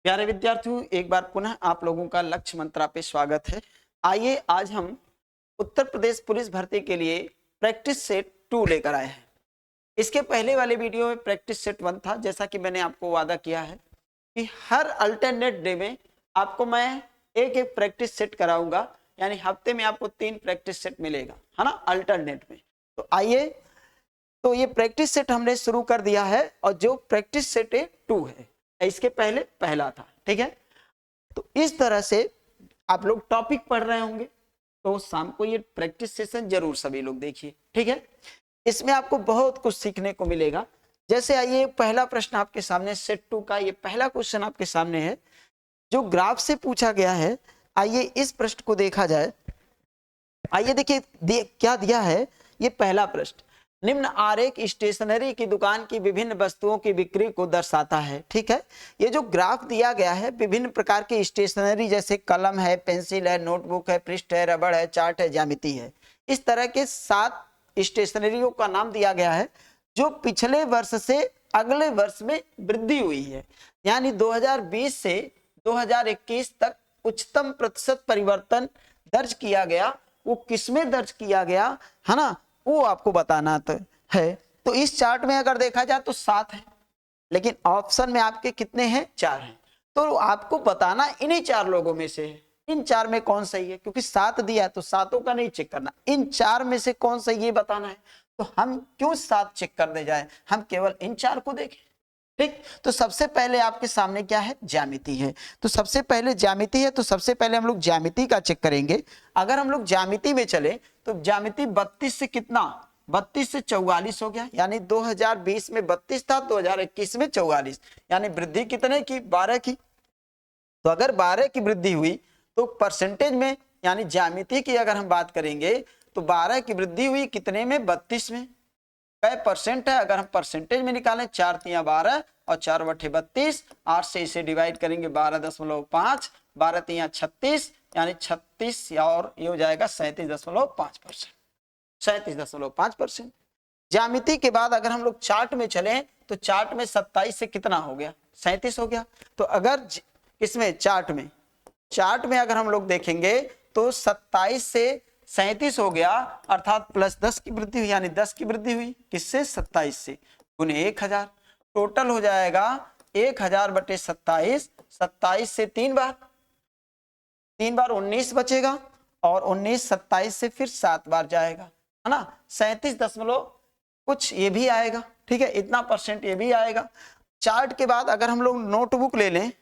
प्यारे विद्यार्थियों, एक बार पुनः आप लोगों का लक्ष्य मंत्रा पे स्वागत है। आइए आज हम उत्तर प्रदेश पुलिस भर्ती के लिए प्रैक्टिस सेट 2 लेकर आए हैं। इसके पहले वाले वीडियो में प्रैक्टिस सेट 1 था। जैसा कि मैंने आपको वादा किया है कि हर अल्टरनेट डे में आपको मैं एक एक प्रैक्टिस सेट कराऊंगा, यानी हफ्ते में आपको 3 प्रैक्टिस सेट मिलेगा, है ना, अल्टरनेट में। तो आइए, तो ये प्रैक्टिस सेट हमने शुरू कर दिया है और जो प्रैक्टिस सेट 2 है, इसके पहले पहला था। ठीक है, तो इस तरह से आप लोग टॉपिक पढ़ रहे होंगे, तो शाम को ये प्रैक्टिस सेशन जरूर सभी लोग देखिए। ठीक है, इसमें आपको बहुत कुछ सीखने को मिलेगा। जैसे आइए, पहला प्रश्न आपके सामने सेट 2 का ये पहला क्वेश्चन आपके सामने है जो ग्राफ से पूछा गया है। आइए इस प्रश्न को देखा जाए। आइए देखिए क्या दिया है। ये पहला प्रश्न, निम्न आरेख स्टेशनरी की दुकान की विभिन्न वस्तुओं की बिक्री को दर्शाता है। ठीक है, ये जो ग्राफ दिया गया है, विभिन्न प्रकार की स्टेशनरी जैसे कलम है, पेंसिल है, नोटबुक है, पृष्ठ है, रबड़ है, चार्ट है, ज्यामिति है, इस तरह के 7 स्टेशनरियों का नाम दिया गया है जो पिछले वर्ष से अगले वर्ष में वृद्धि हुई है। यानी 2020 से 2021 तक उच्चतम प्रतिशत परिवर्तन दर्ज किया गया। वो किसमें दर्ज किया गया है ना, वो आपको बताना है। तो इस चार्ट में अगर देखा जाए तो 7 है, लेकिन ऑप्शन में आपके कितने हैं? 4 हैं। तो आपको बताना इन्हीं 4 लोगों में से है, इन 4 में कौन सही है। क्योंकि 7 दिया है तो 7 का नहीं चेक करना, इन 4 में से कौन सही ये बताना है। तो हम क्यों 7 चेक करने जाए, हम केवल इन 4 को देखें। ठीक, तो सबसे पहले आपके सामने क्या है? ज्यामिति है। तो सबसे पहले ज्यामिति है, तो सबसे पहले हम लोग ज्यामिति का चेक करेंगे। अगर हम लोग ज्यामिति में चले तो ज्यामिति 32 से कितना, 32 से 44 हो गया। यानी 2020 में 32 था, 2021 में 44, यानी वृद्धि कितने की? 12 की। तो अगर 12 की वृद्धि हुई तो परसेंटेज में, यानी ज्यामिति की अगर हम बात करेंगे तो 12 की वृद्धि हुई कितने में? 32 में। कै परसेंट है? अगर हम परसेंटेज में निकालें, 4 तिया 12 और 4 बटे 32, 8 से इसे डिवाइड करेंगे 12.5, 12 तिया 36, यानी 36 और ये हो जाएगा 37.5%, 37.5%। ज्यामिति के बाद अगर हम लोग चार्ट में चलें तो चार्ट में 27 से कितना हो गया? 37 हो गया। तो अगर इसमें चार्ट में अगर हम लोग देखेंगे तो 27 से 37 हो गया, अर्थात प्लस 10 की वृद्धि हुई, यानी 10 की वृद्धि हुई किससे? 27 से, गुने 1000। टोटल हो जाएगा 1000 बटे 27, 27 से 3 बार 19 बचेगा, और 19 27 से फिर 7 बार जाएगा, है ना, 37 दशमलव कुछ ये भी आएगा। ठीक है, इतना परसेंट ये भी आएगा। चार्ट के बाद अगर हम लोग नोटबुक ले लें,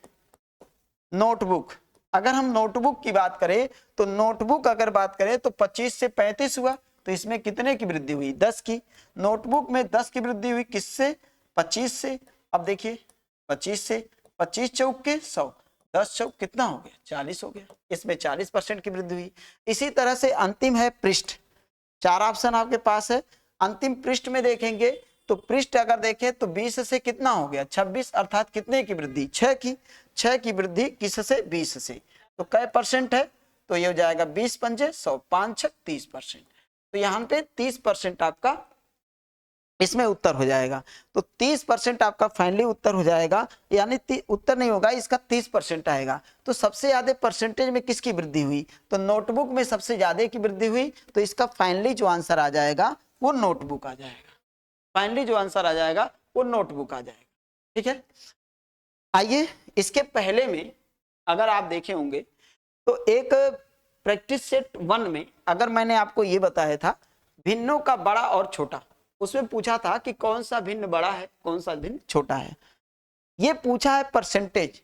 नोटबुक, अगर हम नोटबुक की बात करें तो नोटबुक अगर बात करें तो 25 से 35 हुआ, तो इसमें कितने की वृद्धि हुई? 10 की। नोटबुक में 10 की वृद्धि हुई किससे? 25 से। अब देखिए 25 से, 25 चौक के 100, 10 चौक कितना हो गया? 40 हो गया। इसमें 40% की वृद्धि हुई। इसी तरह से अंतिम है पृष्ठ। 4 ऑप्शन आपके पास है। अंतिम पृष्ठ में देखेंगे तो पृष्ठ अगर देखें तो 20 से कितना हो गया? 26, अर्थात कितने की वृद्धि? 6 की। 6 की वृद्धि किससे? 20 से। तो कै परसेंट है? तो ये हो जाएगा 20 पंजे 100, 5 6 30%। तो यहाँ पे 30% आपका इसमें उत्तर हो जाएगा। तो 30% आपका फाइनली उत्तर हो जाएगा, यानी उत्तर नहीं होगा, इसका 30% आएगा। तो सबसे ज्यादा परसेंटेज में किसकी वृद्धि हुई? तो नोटबुक में सबसे ज्यादा की वृद्धि हुई। तो इसका फाइनली जो आंसर आ जाएगा वो नोटबुक आ जाएगा। फाइनली जो आंसर आ जाएगा वो नोटबुक आ जाएगा। ठीक है, आइए इसके पहले में अगर आप देखे होंगे तो एक प्रैक्टिस सेट 1 में अगर मैंने आपको ये बताया था भिन्नों का बड़ा और छोटा, उसमें पूछा था कि कौन सा भिन्न बड़ा है, कौन सा भिन्न छोटा है। ये पूछा है परसेंटेज,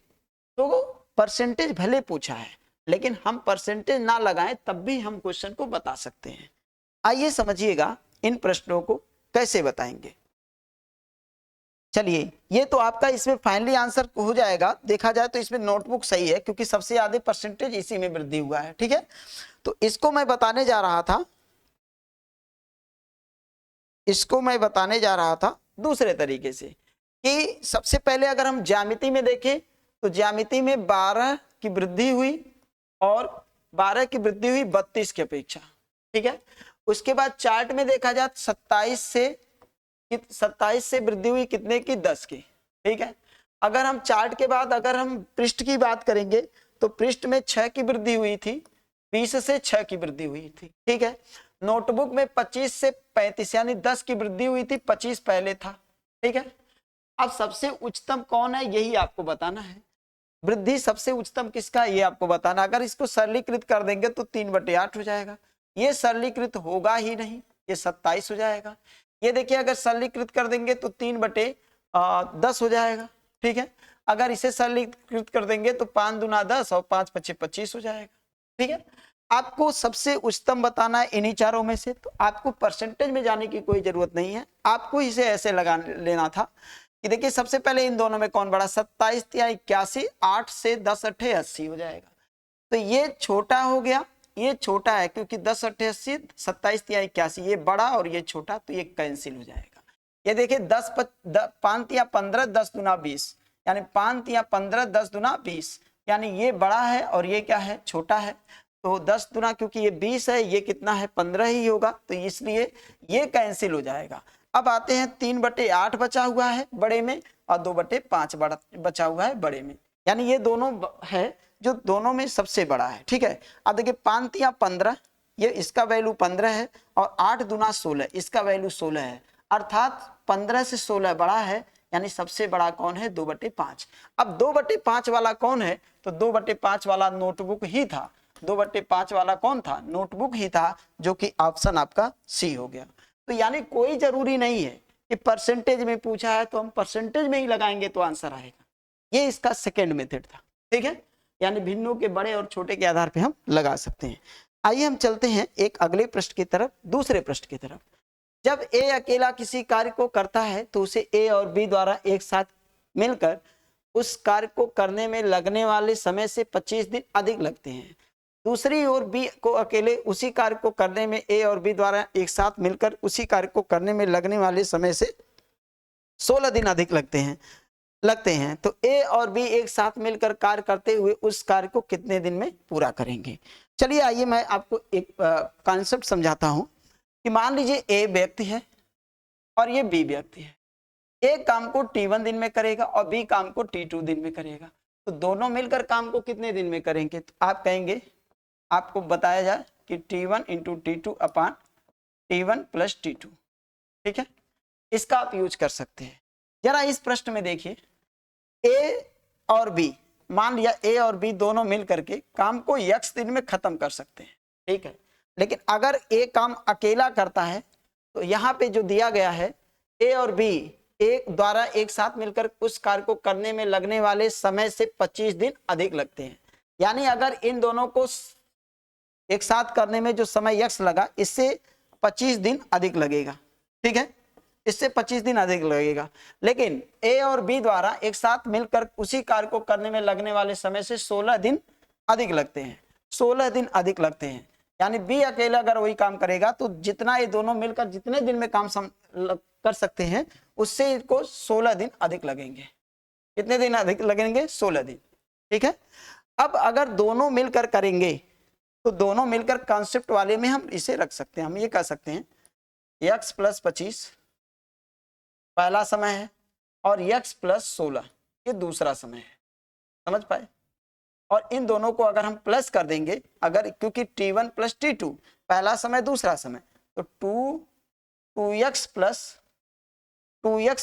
तो परसेंटेज भले पूछा है, लेकिन हम परसेंटेज ना लगाएं तब भी हम क्वेश्चन को बता सकते हैं। आइए समझिएगा इन प्रश्नों को कैसे बताएंगे। चलिए, ये तो आपका इसमें फाइनली आंसर हो जाएगा। देखा जाए तो इसमें नोटबुक सही है, क्योंकि सबसे ज्यादा परसेंटेज इसी में वृद्धि हुआ है। ठीक है, तो इसको मैं बताने जा रहा था, दूसरे तरीके से, कि सबसे पहले अगर हम ज्यामिति में देखें तो ज्यामिति में 12 की वृद्धि हुई, और 12 की वृद्धि हुई 32 की अपेक्षा। ठीक है, उसके बाद चार्ट में देखा जाए 27 से वृद्धि हुई कितने की? 10 की। ठीक है, अगर हम चार्ट के बाद अगर हम पृष्ठ की बात करेंगे तो पृष्ठ में 6 की वृद्धि हुई थी, 20 से 6 की वृद्धि हुई थी, ठीक है। नोटबुक में 25 से 35 यानी 10 की वृद्धि हुई थी, 25 पहले था, ठीक है। अब सबसे उच्चतम कौन है यही आपको बताना है, वृद्धि सबसे उच्चतम किसका ये आपको बताना। अगर इसको सरलीकृत कर देंगे तो 3/8 हो जाएगा, ये सरलीकृत होगा ही नहीं, ये 27 हो जाएगा। ये देखिए अगर सरलीकृत कर देंगे तो 3/10 हो जाएगा, ठीक है। अगर इसे सरलीकृत कर देंगे तो 5 दूना 10 और 5 पचे 25 हो जाएगा, ठीक है। आपको सबसे उच्चतम बताना है इन्हीं चारों में से, तो आपको परसेंटेज में जाने की कोई जरूरत नहीं है, आपको इसे ऐसे लगा लेना था कि देखिए सबसे पहले इन दोनों में कौन बड़ा, 27 या 81, 8 से 10 अट्ठे 80 हो जाएगा। तो ये छोटा हो गया, ये छोटा है क्योंकि 10 अट्ठे 80, 27 या 81 ये बड़ा और ये छोटा, तो ये कैंसिल हो जाएगा। ये देखिए 5 या 15, 10 दूना 20, यानी 5 या 15, 10 दूना 20, यानी ये बड़ा है और ये क्या है, छोटा है। तो 10 दूना क्योंकि ये 20 है, ये कितना है 15 ही होगा, तो इसलिए ये कैंसिल हो जाएगा। अब आते हैं 3/8 बचा हुआ है बड़े में और 2/5 बचा हुआ है बड़े में, यानी ये दोनों है जो दोनों में सबसे बड़ा है, ठीक है। अब देखिए 5 या 15, ये इसका वैल्यू 15 है और 8 दूना 16, इसका वैल्यू 16 है, अर्थात 15 से 16 बड़ा है, यानी सबसे बड़ा कौन है 2/5। अब 2/5 वाला कौन है, तो 2/5 वाला नोटबुक ही था, 2/5 वाला कौन था, नोटबुक ही था, जो कि ऑप्शन आपका सी हो गया। तो यानी कोई जरूरी नहीं है कि परसेंटेज में पूछा है तो हम परसेंटेज में ही लगाएंगे तो आंसर आएगा, ये इसका सेकेंड मेथड था, ठीक है। यानी भिन्नों के बड़े और छोटे के आधार पे हम लगा सकते हैं। आइए हम चलते हैं एक अगले प्रश्न की तरफ, दूसरे प्रश्न की तरफ। जब ए अकेला किसी कार्य को करता है तो उसे ए और बी द्वारा एक साथ मिलकर उस कार्य को करने में लगने वाले समय से 25 दिन अधिक लगते हैं। दूसरी ओर बी को अकेले उसी कार्य को करने में ए और बी द्वारा एक साथ मिलकर उसी कार्य को करने में लगने वाले समय से 16 दिन अधिक लगते हैं। तो ए और बी एक साथ मिलकर कार्य करते हुए उस कार्य को कितने दिन में पूरा करेंगे। चलिए आइए मैं आपको एक कॉन्सेप्ट समझाता हूं कि मान लीजिए ए व्यक्ति है और ये बी व्यक्ति है, ए काम को T1 दिन में करेगा और बी काम को T2 दिन में करेगा, तो दोनों मिलकर काम को कितने दिन में करेंगे। तो आप कहेंगे, आपको बताया जाए कि T1 इंटू T2 अपान T1 प्लस T2, ठीक है, इसका आप यूज कर सकते हैं। जरा इस प्रश्न में देखिए, ए और बी, मान लिया ए और बी दोनों मिल करके काम को x दिन में खत्म कर सकते हैं, ठीक है। लेकिन अगर ए काम अकेला करता है तो यहाँ पे जो दिया गया है ए और बी एक द्वारा एक साथ मिलकर उस कार्य को करने में लगने वाले समय से 25 दिन अधिक लगते हैं। यानी अगर इन दोनों को एक साथ करने में जो समय x लगा, इससे 25 दिन अधिक लगेगा, ठीक है, इससे 25 दिन अधिक लगेगा। लेकिन ए और बी द्वारा एक साथ मिलकर उसी कार्य को करने में लगने वाले समय से 16 दिन अधिक लगते हैं, 16 दिन अधिक लगते हैं। यानी बी अकेला अगर वही काम करेगा तो जितना ये दोनों मिलकर जितने दिन में काम कर सकते हैं उससे इनको 16 दिन अधिक लगेंगे। कितने दिन अधिक लगेंगे, 16 दिन, ठीक है। अब अगर दोनों मिलकर करेंगे तो दोनों मिलकर कॉन्सेप्ट वाले में हम इसे रख सकते हैं, हम ये कह सकते हैं x प्लस 25 पहला समय है और x प्लस 16 ये दूसरा समय है, समझ पाए। और इन दोनों को अगर हम प्लस कर देंगे, अगर क्योंकि T1 प्लस T2 पहला समय दूसरा समय, तो 2x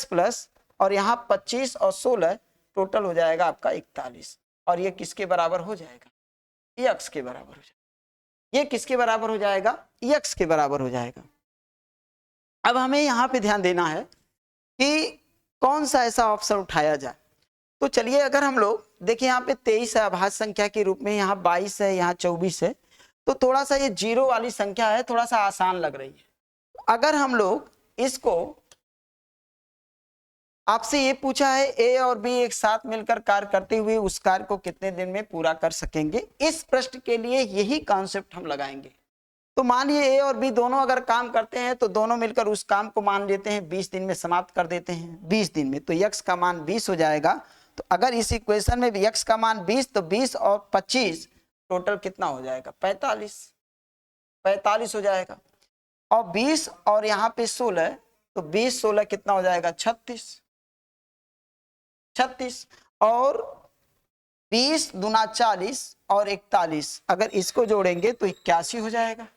प्लस और यहाँ 25 और 16 टोटल हो जाएगा आपका 41, और ये किसके बराबर हो जाएगा, x के बराबर हो जाएगा। ये किसके बराबर हो जाएगा, x के बराबर हो जाएगा। अब हमें यहाँ पे ध्यान देना है कि कौन सा ऐसा ऑप्शन उठाया जाए। तो चलिए अगर हम लोग देखिए यहाँ पे 23 है अभाज्य संख्या के रूप में, यहाँ 22 है, यहाँ 24 है, तो थोड़ा सा ये जीरो वाली संख्या है, थोड़ा सा आसान लग रही है। अगर हम लोग इसको, आपसे ये पूछा है ए और बी एक साथ मिलकर कार्य करते हुए उस कार्य को कितने दिन में पूरा कर सकेंगे, इस प्रश्न के लिए यही कॉन्सेप्ट हम लगाएंगे। तो मान लीजिए ए और बी दोनों अगर काम करते हैं तो दोनों मिलकर उस काम को मान लेते हैं 20 दिन में समाप्त कर देते हैं, 20 दिन में, तो x का मान 20 हो जाएगा। तो अगर इस इक्वेशन में x का मान 20, तो 20 और 25 टोटल कितना हो जाएगा, 45 हो जाएगा। और 20 और यहाँ पे 16, तो 20 16 कितना हो जाएगा, 36। 36 और 20 दूना 40 और 41, अगर इसको जोड़ेंगे तो 81 हो जाएगा।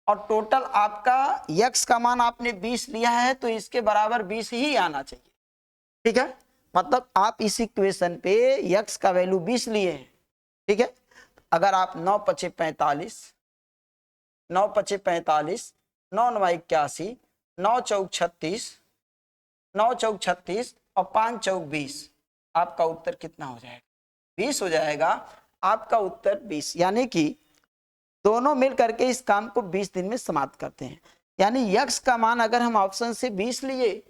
और टोटल आपका यक्स का मान आपने 20 लिया है तो इसके बराबर 20 ही आना चाहिए। ठीक है, मतलब आप इस इक्वेशन पे यक्स का वैल्यू 20 लिए हैं। ठीक है, अगर आप 9 पचे 45, 9 पचे 45, 9 9 81, 9 चौक 36, 9 चौक 36 और 5 चौक 20, आपका उत्तर कितना हो जाएगा? 20 हो जाएगा। आपका उत्तर 20, यानी कि दोनों मिल करके इस काम को 20 दिन में समाप्त करते हैं। यानी यक्स का मान अगर हम ऑप्शन से 20 लिए,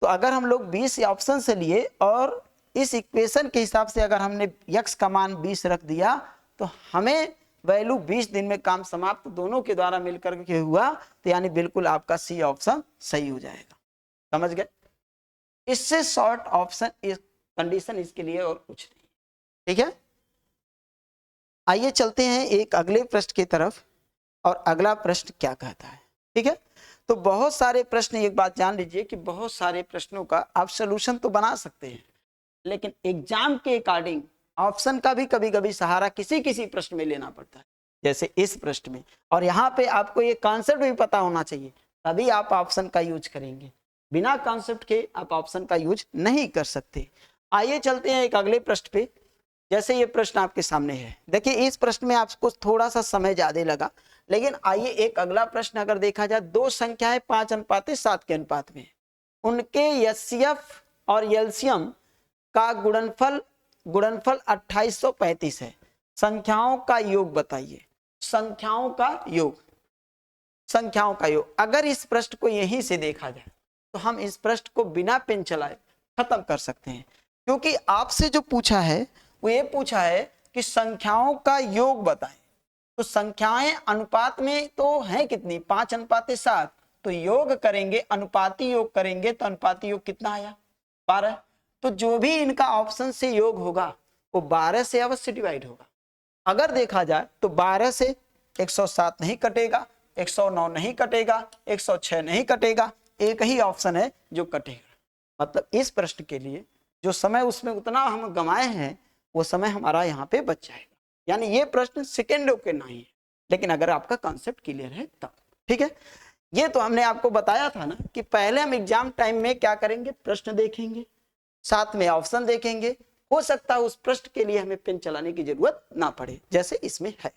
तो अगर हम लोग 20 ऑप्शन से लिए और इस इक्वेशन के हिसाब से अगर हमने यक्स का मान 20 रख दिया तो हमें वैल्यू 20 दिन में काम समाप्त दोनों के द्वारा मिलकर के हुआ, तो यानी बिल्कुल आपका सी ऑप्शन सही हो जाएगा। समझ गए? इससे शॉर्ट ऑप्शन इस कंडीशन इसके लिए और कुछ नहीं। ठीक है, आइए चलते हैं एक अगले प्रश्न की तरफ, और अगला प्रश्न क्या कहता है। ठीक है, तो बहुत सारे प्रश्न, एक बात जान लीजिए कि बहुत सारे प्रश्नों का आप सलूशन तो बना सकते हैं, लेकिन एग्जाम के अकॉर्डिंग ऑप्शन का भी कभी कभी सहारा किसी किसी प्रश्न में लेना पड़ता है, जैसे इस प्रश्न में। और यहाँ पे आपको ये कॉन्सेप्ट भी पता होना चाहिए, तभी आप ऑप्शन का यूज करेंगे। बिना कॉन्सेप्ट के आप ऑप्शन का यूज नहीं कर सकते। आइए चलते हैं एक अगले प्रश्न पे। जैसे ये प्रश्न आपके सामने है, देखिए इस प्रश्न में आपको थोड़ा सा समय ज्यादा लगा, लेकिन आइए एक अगला प्रश्न अगर देखा जाए, दो संख्याएं 5:7 के अनुपात में, उनके एचसीएफ और एलसीएम का गुणनफल 2835 है। संख्याओं का योग बताइए। संख्याओं का योग, संख्याओं का योग। अगर इस प्रश्न को यहीं से देखा जाए तो हम इस प्रश्न को बिना पेन चलाए खत्म कर सकते हैं, क्योंकि आपसे जो पूछा है वो ये पूछा है कि संख्याओं का योग बताएं। तो संख्याएं अनुपात में तो हैं कितनी? 5:7। तो योग करेंगे, अनुपाती योग करेंगे तो अनुपाती योग कितना आया? 12। तो जो भी इनका ऑप्शन से योग होगा वो 12 से अवश्य डिवाइड होगा। अगर देखा जाए तो 12 से 107 नहीं कटेगा, 109 नहीं कटेगा, 106 नहीं कटेगा, एक ही ऑप्शन है जो कटेगा। मतलब इस प्रश्न के लिए जो समय उसमें उतना हम गंवाए हैं वो समय हमारा यहाँ पे बच जाएगा। यानी ये प्रश्न सेकेंडों के नहीं है, लेकिन अगर आपका कॉन्सेप्ट क्लियर है तब। ठीक है, ये तो हमने आपको बताया था ना कि पहले हम एग्जाम टाइम में क्या करेंगे, प्रश्न देखेंगे, साथ में ऑप्शन देखेंगे। हो सकता है उस प्रश्न के लिए हमें पेन चलाने की जरूरत ना पड़े, जैसे इसमें है।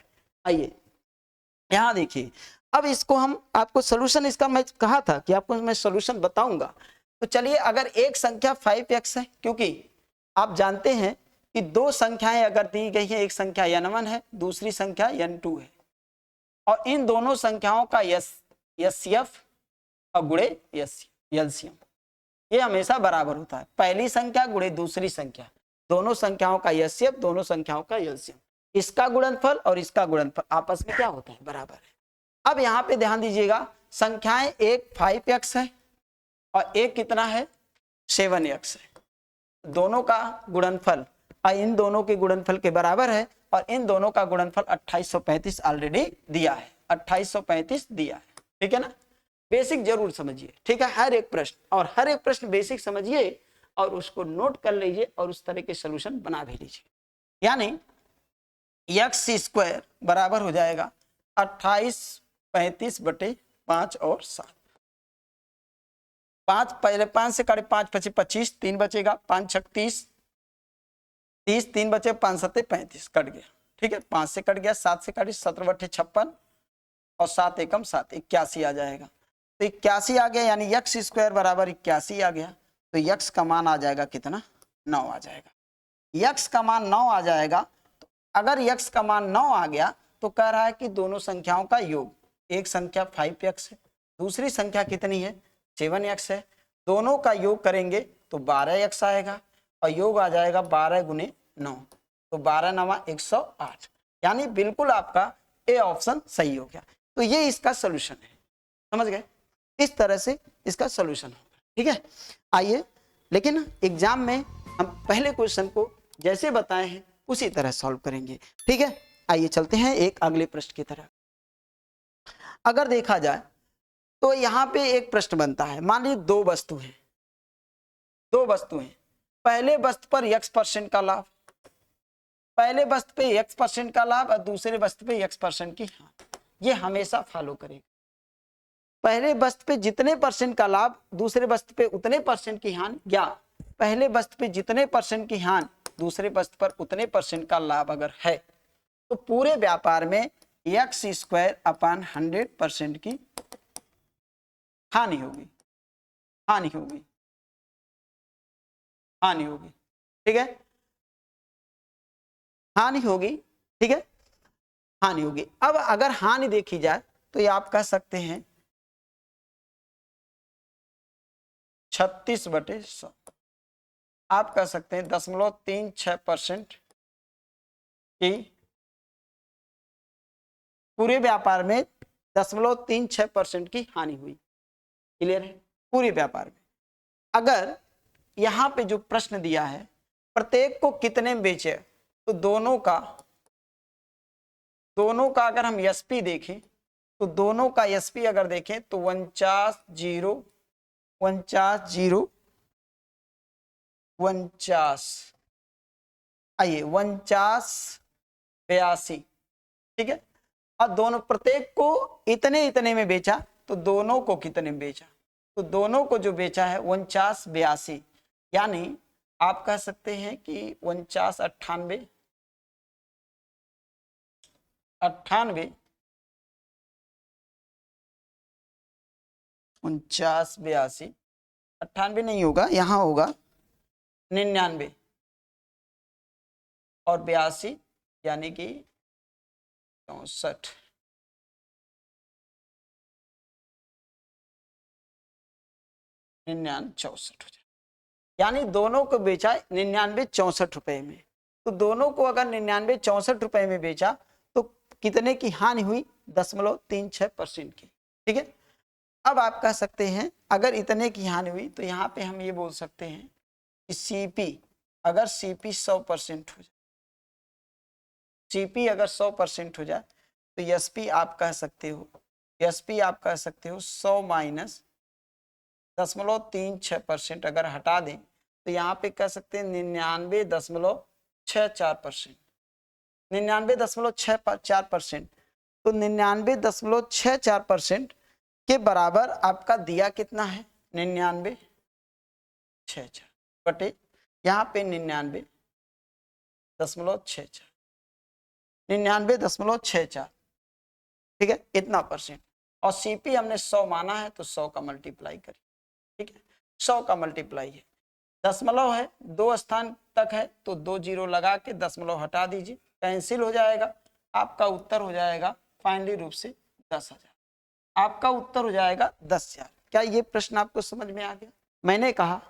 आइए यहाँ देखिए, अब इसको हम आपको सोल्यूशन, इसका मैं कहा था कि आपको मैं सोल्यूशन बताऊंगा। तो चलिए, अगर एक संख्या 5x है, क्योंकि आप जानते हैं कि दो संख्याएं अगर दी गई है, एक संख्या n1 है, दूसरी संख्या n2 है, और इन दोनों संख्याओं का एचसीएफ और गुणे एलसीएम ये हमेशा बराबर होता है। पहली संख्या गुणे दूसरी संख्या, दोनों संख्याओं का एचसीएफ, दोनों संख्याओं का एलसीएम, इसका गुणनफल और इसका गुणनफल आपस में क्या होता है? बराबर है। अब यहाँ पे ध्यान दीजिएगा, संख्याएं एक 5x है और एक कितना है? 7x है। दोनों का गुणनफल इन दोनों के गुणनफल के बराबर है, और इन दोनों का गुणनफल 2835 ऑलरेडी दिया है, 2835 दिया है। ठीक है ना, बेसिक जरूर समझिए। ठीक है, हर एक प्रश्न, और हर एक प्रश्न बेसिक समझिए और उसको नोट कर लीजिए और उस तरह के सोल्यूशन बना भी लीजिए। यानी x² बराबर हो जाएगा 2835/5 और 7। 5 पहले 5 से काटे, 5 पचे 25, 3 बचेगा, 5 छक 30, 30 3 बचे, 5 सत्ते 35, कट गया। ठीक है, 5 से कट गया, 7 से काटे, 17 बटे 56 और 7 एकम 7, 81 आ जाएगा। तो 81 आ गया, यानी x² बराबर 81 आ गया। तो x का मान आ जाएगा कितना? 9 आ जाएगा। x का मान 9 आ जाएगा। तो अगर x का मान 9 आ गया तो कह रहा है कि दोनों संख्याओं का योग, एक संख्या 5x है, दूसरी संख्या कितनी है? 7x है। दोनों का योग करेंगे तो 12x आएगा, और योग आ जाएगा 12 गुने 9, तो 12 9 108। यानी बिल्कुल आपका ए ऑप्शन सही हो गया। तो ये इसका सोल्यूशन है, समझ गए? इस तरह से इसका सोल्यूशन होगा। ठीक है, आइए, लेकिन एग्जाम में हम पहले क्वेश्चन को जैसे बताए हैं उसी तरह सॉल्व करेंगे। ठीक है, आइए चलते हैं एक अगले प्रश्न की तरफ। अगर देखा जाए तो यहाँ पे एक प्रश्न बनता है, मान लीजिए दो वस्तु हैं, पहले वस्तु पर x% का लाभ, पहले वस्तु पे x% का लाभ और दूसरे वस्तु पे x% की हानि, ये हमेशा फॉलो करेगा। पहले वस्तु पे जितने % का लाभ दूसरे वस्तु पे उतने % की हानि, या पहले वस्तु पे जितने % की हानि दूसरे वस्तु पर उतने % का लाभ अगर है तो पूरे व्यापार में x²/100% की हानि होगी, हानि होगी, हानि होगी, ठीक है, हानि होगी, ठीक है, हानि होगी। अब अगर हानि देखी जाए तो ये आप कह सकते हैं 36/100, आप कह सकते हैं 0.36% की, पूरे व्यापार में 0.36% की हानि हुई। क्लियर है? पूरे व्यापार में। अगर यहां पे जो प्रश्न दिया है प्रत्येक को कितने में बेचे, तो दोनों का अगर हम एसपी देखें तो दोनों का एसपी अगर देखें तो 49 आइए 49 82, ठीक है। और दोनों प्रत्येक को इतने इतने में बेचा तो दोनों को कितने में बेचा, तो दोनों को जो बेचा है 49 82, यानी आप कह सकते हैं कि 49 98 98 49 82 98 नहीं होगा, यहां होगा 99 और 82 यानी कि 64, 99 64 हो जाए, यानी दोनों को बेचा 99 64 रुपए में। तो दोनों को अगर 99 64 रुपए में बेचा तो कितने की हानि हुई, 0.36% की, ठीक है। अब आप कह सकते हैं अगर इतने की हानि हुई तो यहाँ पे हम ये बोल सकते हैं कि सीपी अगर सीपी 100% हो जाए, सीपी अगर 100% हो जाए तो एसपी आप कह सकते हो, एसपी आप कह सकते हो 100 माइनस 0.36% अगर हटा दें तो यहाँ पे कह सकते हैं 99.64%, 99.64%, तो 99.64% के बराबर आपका दिया कितना है 99.64 बटे यहाँ पे 99.64, 99.64, ठीक है, इतना %। और सीपी हमने 100 माना है तो 100 का मल्टीप्लाई करिए, ठीक है, 100 का मल्टीप्लाई है, दशमलव है 2 स्थान तक है तो 2 जीरो लगा के दशमलव हटा दीजिए, कैंसिल हो जाएगा, आपका उत्तर हो जाएगा फाइनली रूप से 10,000, आपका उत्तर हो जाएगा 10,000। क्या ये प्रश्न आपको समझ में आ गया? मैंने कहा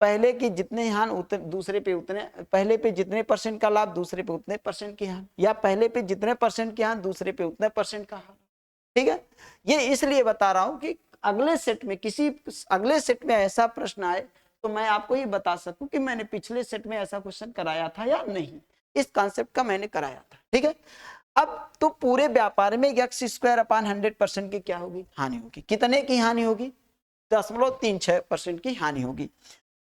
पहले की जितने हानि दूसरे पे उतने, पहले पे जितने % का लाभ दूसरे पे उतने % की हानि, या पहले पे जितने % की हानि दूसरे पे उतने % का हानि, ठीक है। ये इसलिए बता रहा हूं कि अगले सेट में किसी अगले सेट में ऐसा प्रश्न आए तो मैं आपको ये बता सकूं कि मैंने पिछले सेट में ऐसा क्वेश्चन कराया था या नहीं, इस कॉन्सेप्ट का मैंने कराया था, ठीक है। अब तो पूरे व्यापार में x²/100% की क्या होगी, हानि होगी। कितने की हानि होगी, 0.36% की हानि होगी,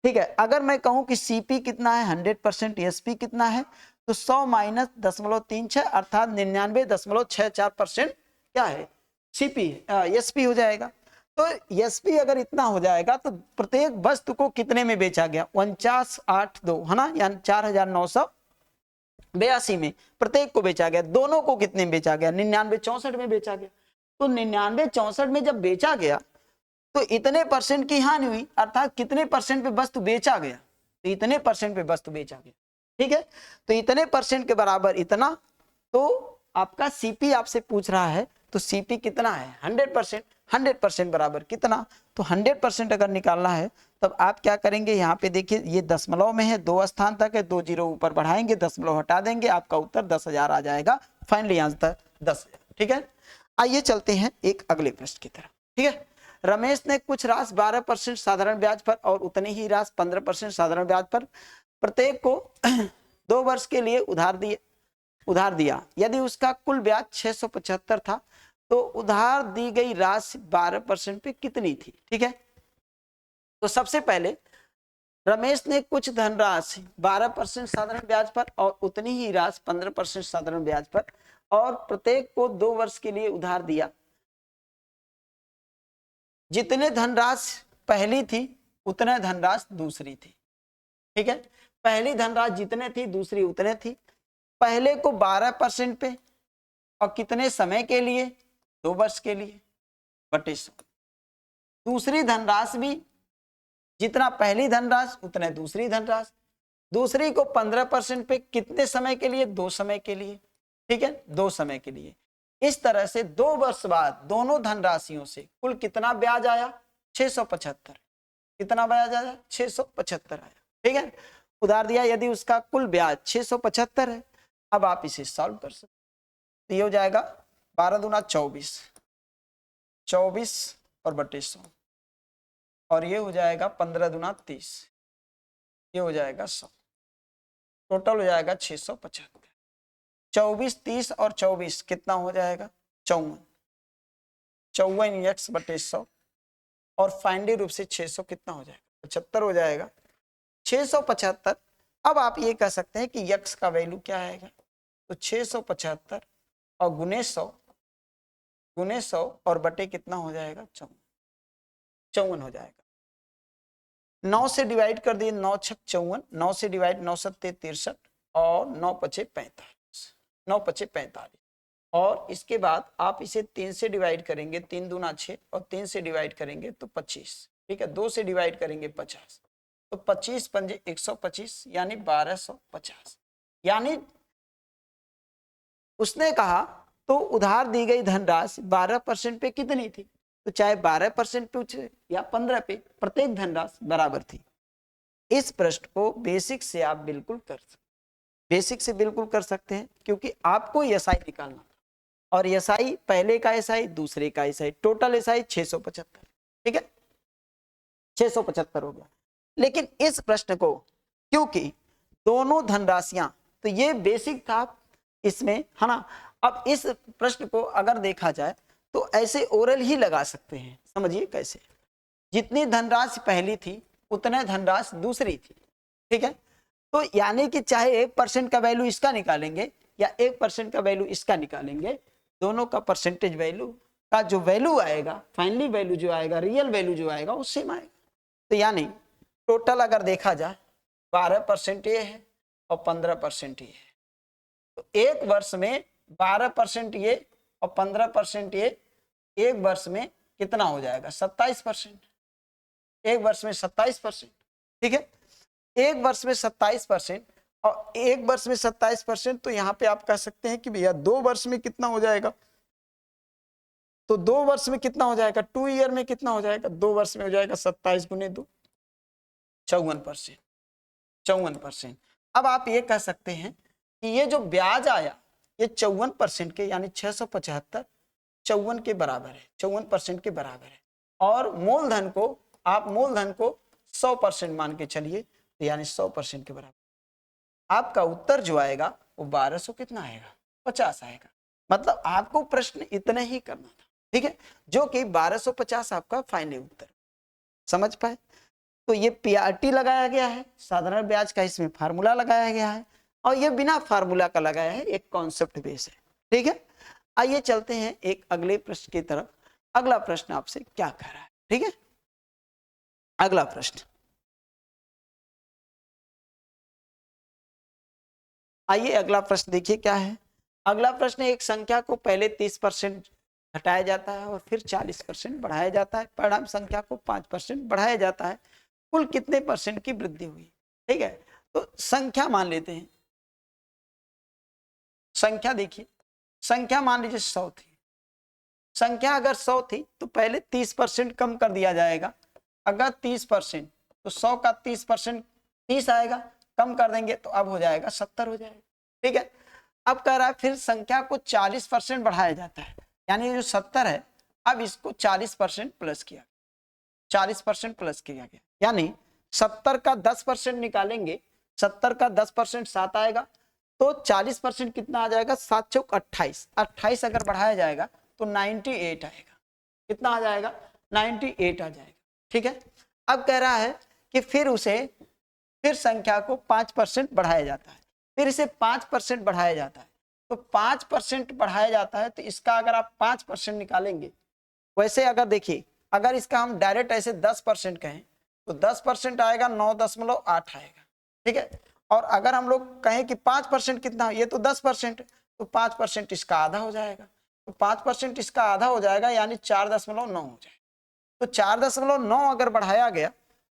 ठीक है। अगर मैं कहूं कि सीपी कितना है 100%, एसपी कितना है, तो 100 माइनस 0.36 अर्थात 99.64% क्या है, सीपी एसपी हो जाएगा। तो एसपी अगर इतना हो जाएगा तो प्रत्येक वस्तु को कितने में बेचा गया, 49.82 है ना, यानी 4,982 में प्रत्येक को बेचा गया। दोनों को कितने में बेचा गया, 99 64 में बेचा गया। तो 99 64 में जब बेचा गया तो इतने % की हानि हुई, अर्थात कितने % पे वस्तु बेचा गया, तो इतने % पे वस्तु बेचा गया, ठीक है। तो इतने % के बराबर इतना, तो आपका सीपी आपसे पूछ रहा है तो सीपी कितना है 100%, 100% बराबर कितना, तो 100% अगर निकालना है तब आप क्या करेंगे, यहाँ पे देखिए ये दशमलव में है, 2 स्थान तक है, 2 जीरो ऊपर बढ़ाएंगे, दशमलव हटा देंगे, आपका उत्तर 10,000 आ जाएगा, फाइनली आंसर 10,000, ठीक है। आइए चलते हैं एक अगले प्रश्न की तरफ, ठीक है। रमेश ने कुछ राशि 12% साधारण ब्याज पर और उतनी ही राशि 15% साधारण ब्याज पर प्रत्येक को 2 वर्ष के लिए उधार दिया। यदि उसका कुल ब्याज 675 था तो उधार दी गई राशि 12% पे कितनी थी, ठीक है। तो सबसे पहले रमेश ने कुछ धनराशि 12% साधारण ब्याज पर और उतनी ही राशि 15% साधारण ब्याज पर और प्रत्येक को 2 वर्ष के लिए उधार दिया। जितने धनराशि पहली थी उतने धनराशि दूसरी थी। ठीक है, पहली धनराशि जितने थी दूसरी उतने थी। पहले को 12% पे और कितने समय के लिए, 2 वर्ष के लिए, बटे 100। दूसरी धनराशि भी जितना पहली धनराशि उतने दूसरी धनराशि, दूसरी को 15% पे कितने समय के लिए, 2 समय के लिए। ठीक है, 2 समय के लिए। इस तरह से 2 वर्ष बाद दोनों धनराशियों से कुल कितना ब्याज आया, 675। कितना ब्याज आया, 675 आया। ठीक है, उधार दिया यदि उसका कुल ब्याज 675 है। अब आप इसे सॉल्व कर सकते, तो ये हो जाएगा 12 दूना 24, 24 और बटे 100, और ये हो जाएगा 15 दूना 30, ये हो जाएगा 100। टोटल हो जाएगा 675। 24, 30 और 24 कितना हो जाएगा, 54। 54 x बटे 100 और फाइनली रूप से 600 कितना हो जाएगा, 75 हो जाएगा। 675। अब आप ये कह सकते हैं कि x का वैल्यू क्या आएगा, तो 675 और गुने 100 और बटे कितना हो जाएगा, 54 हो जाएगा। 9 से डिवाइड कर दिए, 9 छक 54, 9 से डिवाइड 9 सत्ते 63 और 9 पचे 45, 9 पचे 45। और इसके बाद आप इसे 3 से डिवाइड करेंगे, 3 दूना 6 और 3 से डिवाइड करेंगे तो 25। ठीक है, 2 से डिवाइड करेंगे 50, तो 25 पंजे 125 यानी 1250। यानी उसने कहा तो उधार दी गई धनराशि 12% पे कितनी थी, तो चाहे 12% पे या 15 पे, प्रत्येक धनराशि बराबर थी। इस प्रश्न को बेसिक से आप बिल्कुल कर सकते, बेसिक से बिल्कुल कर सकते हैं, क्योंकि आपको एसआई निकालना था और एसआई पहले का एसआई दूसरे का एसआई, टोटल एसआई 675। ठीक है, 675 हो गया। लेकिन इस प्रश्न को क्योंकि दोनों धनराशियां, तो ये बेसिक था इसमें, है ना। अब इस प्रश्न को अगर देखा जाए तो ऐसे ओरल ही लगा सकते हैं। समझिए कैसे, जितनी धनराशि पहली थी उतने धनराशि दूसरी थी। ठीक है, तो यानी कि चाहे 1% का वैल्यू इसका निकालेंगे या 1% का वैल्यू इसका निकालेंगे, दोनों का परसेंटेज वैल्यू का जो वैल्यू आएगा, फाइनली वैल्यू जो आएगा, रियल वैल्यू जो आएगा वो सेम आएगा। तो यानी टोटल अगर देखा जाए 12% ये है और 15% ये है, तो एक वर्ष में 12% ये और 15% ये, एक वर्ष में कितना हो जाएगा, 27%। एक वर्ष में 27%। ठीक है, एक वर्ष में 27% और एक वर्ष में 27%, तो यहां पे आप कह सकते हैं कि भैया 2 वर्ष में कितना हो जाएगा, तो 2 वर्ष में कितना हो जाएगा, 2 ईयर में कितना हो जाएगा, 2 वर्ष में हो जाएगा 27 गुने 2, 54%। 54%। अब आप ये कह सकते हैं कि ये जो ब्याज आया ये 54% के यानी 675 54 के बराबर है, 54% के बराबर है। और मूलधन को आप मूलधन को 100% मान के चलिए, तो यानी 100% के बराबर। आपका उत्तर जो आएगा वो 1200 कितना आएगा, 50 आएगा। मतलब आपको प्रश्न इतने ही करना था। ठीक है, जो कि 1250 आपका फाइनल उत्तर। समझ पाए, तो ये पीआरटी लगाया गया है, साधारण ब्याज का इसमें फार्मूला लगाया गया है, और ये बिना फार्मूला का लगाया है, एक कॉन्सेप्ट बेस है। ठीक है, आइए चलते हैं एक अगले प्रश्न की तरफ। अगला प्रश्न आपसे क्या कह रहा है। ठीक है, अगला प्रश्न, आइए अगला प्रश्न देखिए क्या है। अगला प्रश्न, एक संख्या को पहले 30% घटाया जाता है और फिर 40% बढ़ाया जाता है, परिणाम संख्या को 5% बढ़ाया जाता है, कुल कितने परसेंट की वृद्धि हुई। ठीक है, तो संख्या मान लेते हैं, संख्या देखिए, संख्या मान लीजिए 100 थी। संख्या अगर 100 थी तो पहले 30% कम कर दिया जाएगा। अगर 30% तो 100 का 30% 30 आएगा, कम कर देंगे तो अब हो जाएगा 70 हो जाएगा। ठीक है, अब कह रहा है फिर संख्या को 40% बढ़ाया जाता है, यानी जो 70 है अब इसको 40% प्लस किया, 40% प्लस किया गया, यानी 70 का 10% निकालेंगे, 70 का 10% 7 आएगा, तो 40% कितना आ जाएगा, 7 चौक 28, 28 अगर बढ़ाया जाएगा तो 98 आएगा। कितना आ जाएगा, 98 आ जाएगा। ठीक है, अब कह रहा है कि फिर उसे फिर संख्या को 5% बढ़ाया जाता है, फिर इसे 5% बढ़ाया जाता है। तो 5% बढ़ाया जाता है, तो इसका अगर आप 5% निकालेंगे, वैसे अगर देखिए, अगर इसका हम डायरेक्ट ऐसे 10% कहें तो 10% आएगा 9.8 आएगा, ठीक है। और अगर हम लोग कहें कि 5% कितना, ये तो 10%, तो 5% इसका आधा हो जाएगा। तो 5% इसका आधा हो जाएगा, यानी 4.9 हो जाएगा। तो 4.9 अगर बढ़ाया गया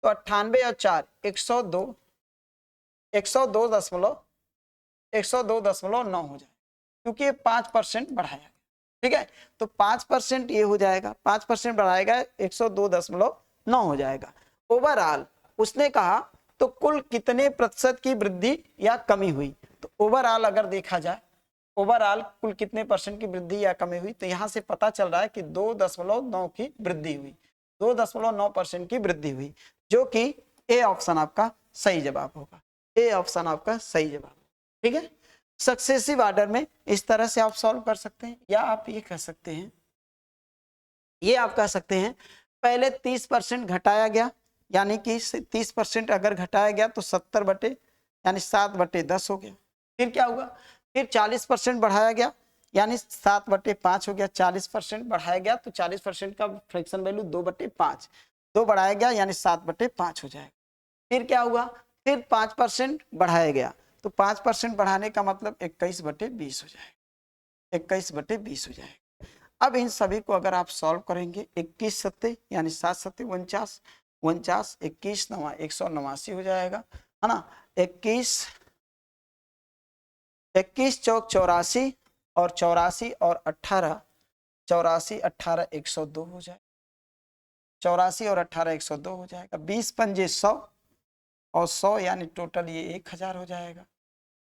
तो 98 और 4 102 102.9 हो जाएगा, क्योंकि ये 5% बढ़ाया गया, ठीक है। तो 5% ये हो जाएगा, 5% बढ़ाएगा 102.9 हो जाएगा। ओवरऑल उसने कहा तो कुल कितने प्रतिशत की वृद्धि या कमी हुई। तो ओवरऑल अगर देखा जाए, ओवरऑल कुल कितने परसेंट की वृद्धि या कमी हुई, तो यहां से पता चल रहा है कि 2.9 की वृद्धि हुई, 2.9% की वृद्धि हुई, जो कि ए ऑप्शन आपका सही जवाब होगा। ए ऑप्शन आपका सही जवाब, ठीक है। सक्सेसिव ऑर्डर में इस तरह से आप सॉल्व कर सकते हैं, या आप ये कह सकते हैं, ये आप कह सकते हैं पहले 30% घटाया गया, यानी कि 30% अगर घटाया गया तो 70 बटे यानी 7/10 हो गया। फिर क्या हुआ, फिर 40% बढ़ाया गया, यानी 7/5 हो गया। 40% बढ़ाया गया तो 40% का फ्रैक्शन वैल्यू 2/5, 2 बढ़ाया गया यानी 7/5 हो जाएगा। फिर क्या हुआ, फिर 5% बढ़ाया गया, तो 5% बढ़ाने का मतलब 21/20 हो जाएगा, 21/20 हो जाएगा। अब इन सभी को अगर आप सॉल्व करेंगे, 21 सत्ते यानी 7 सत्ते 49, 49 21 9 189 हो जाएगा, है ना। 21 चौक 84 और 84 और 18, 84 18 102 हो जाएगा, 84 और 18 102 हो जाएगा। 20 पंजे 100 और 100 यानी टोटल ये 1000 हो जाएगा।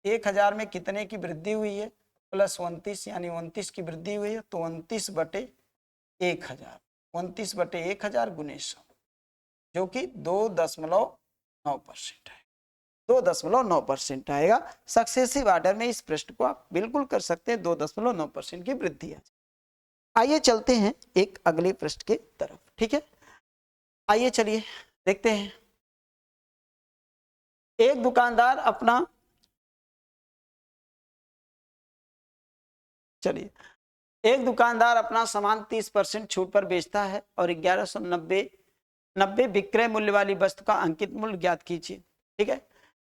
1000 में कितने की वृद्धि हुई है, प्लस 29 यानी 29 की वृद्धि हुई है, तो 29/1000, 29/1000 गुने 100, जो कि 2.9% है, 2.9% आएगा। सक्सेसिव ऑर्डर में इस प्रश्न को आप बिल्कुल कर सकते हैं, 2.9% की वृद्धि है। आइए चलते हैं एक अगले प्रश्न के तरफ, ठीक है। आइए चलिए देखते हैं। एक दुकानदार अपना, चलिए, एक दुकानदार अपना सामान 30% छूट पर बेचता है और 1190 विक्रय मूल्य वाली वस्तु का अंकित मूल्य ज्ञात कीजिए, ठीक है।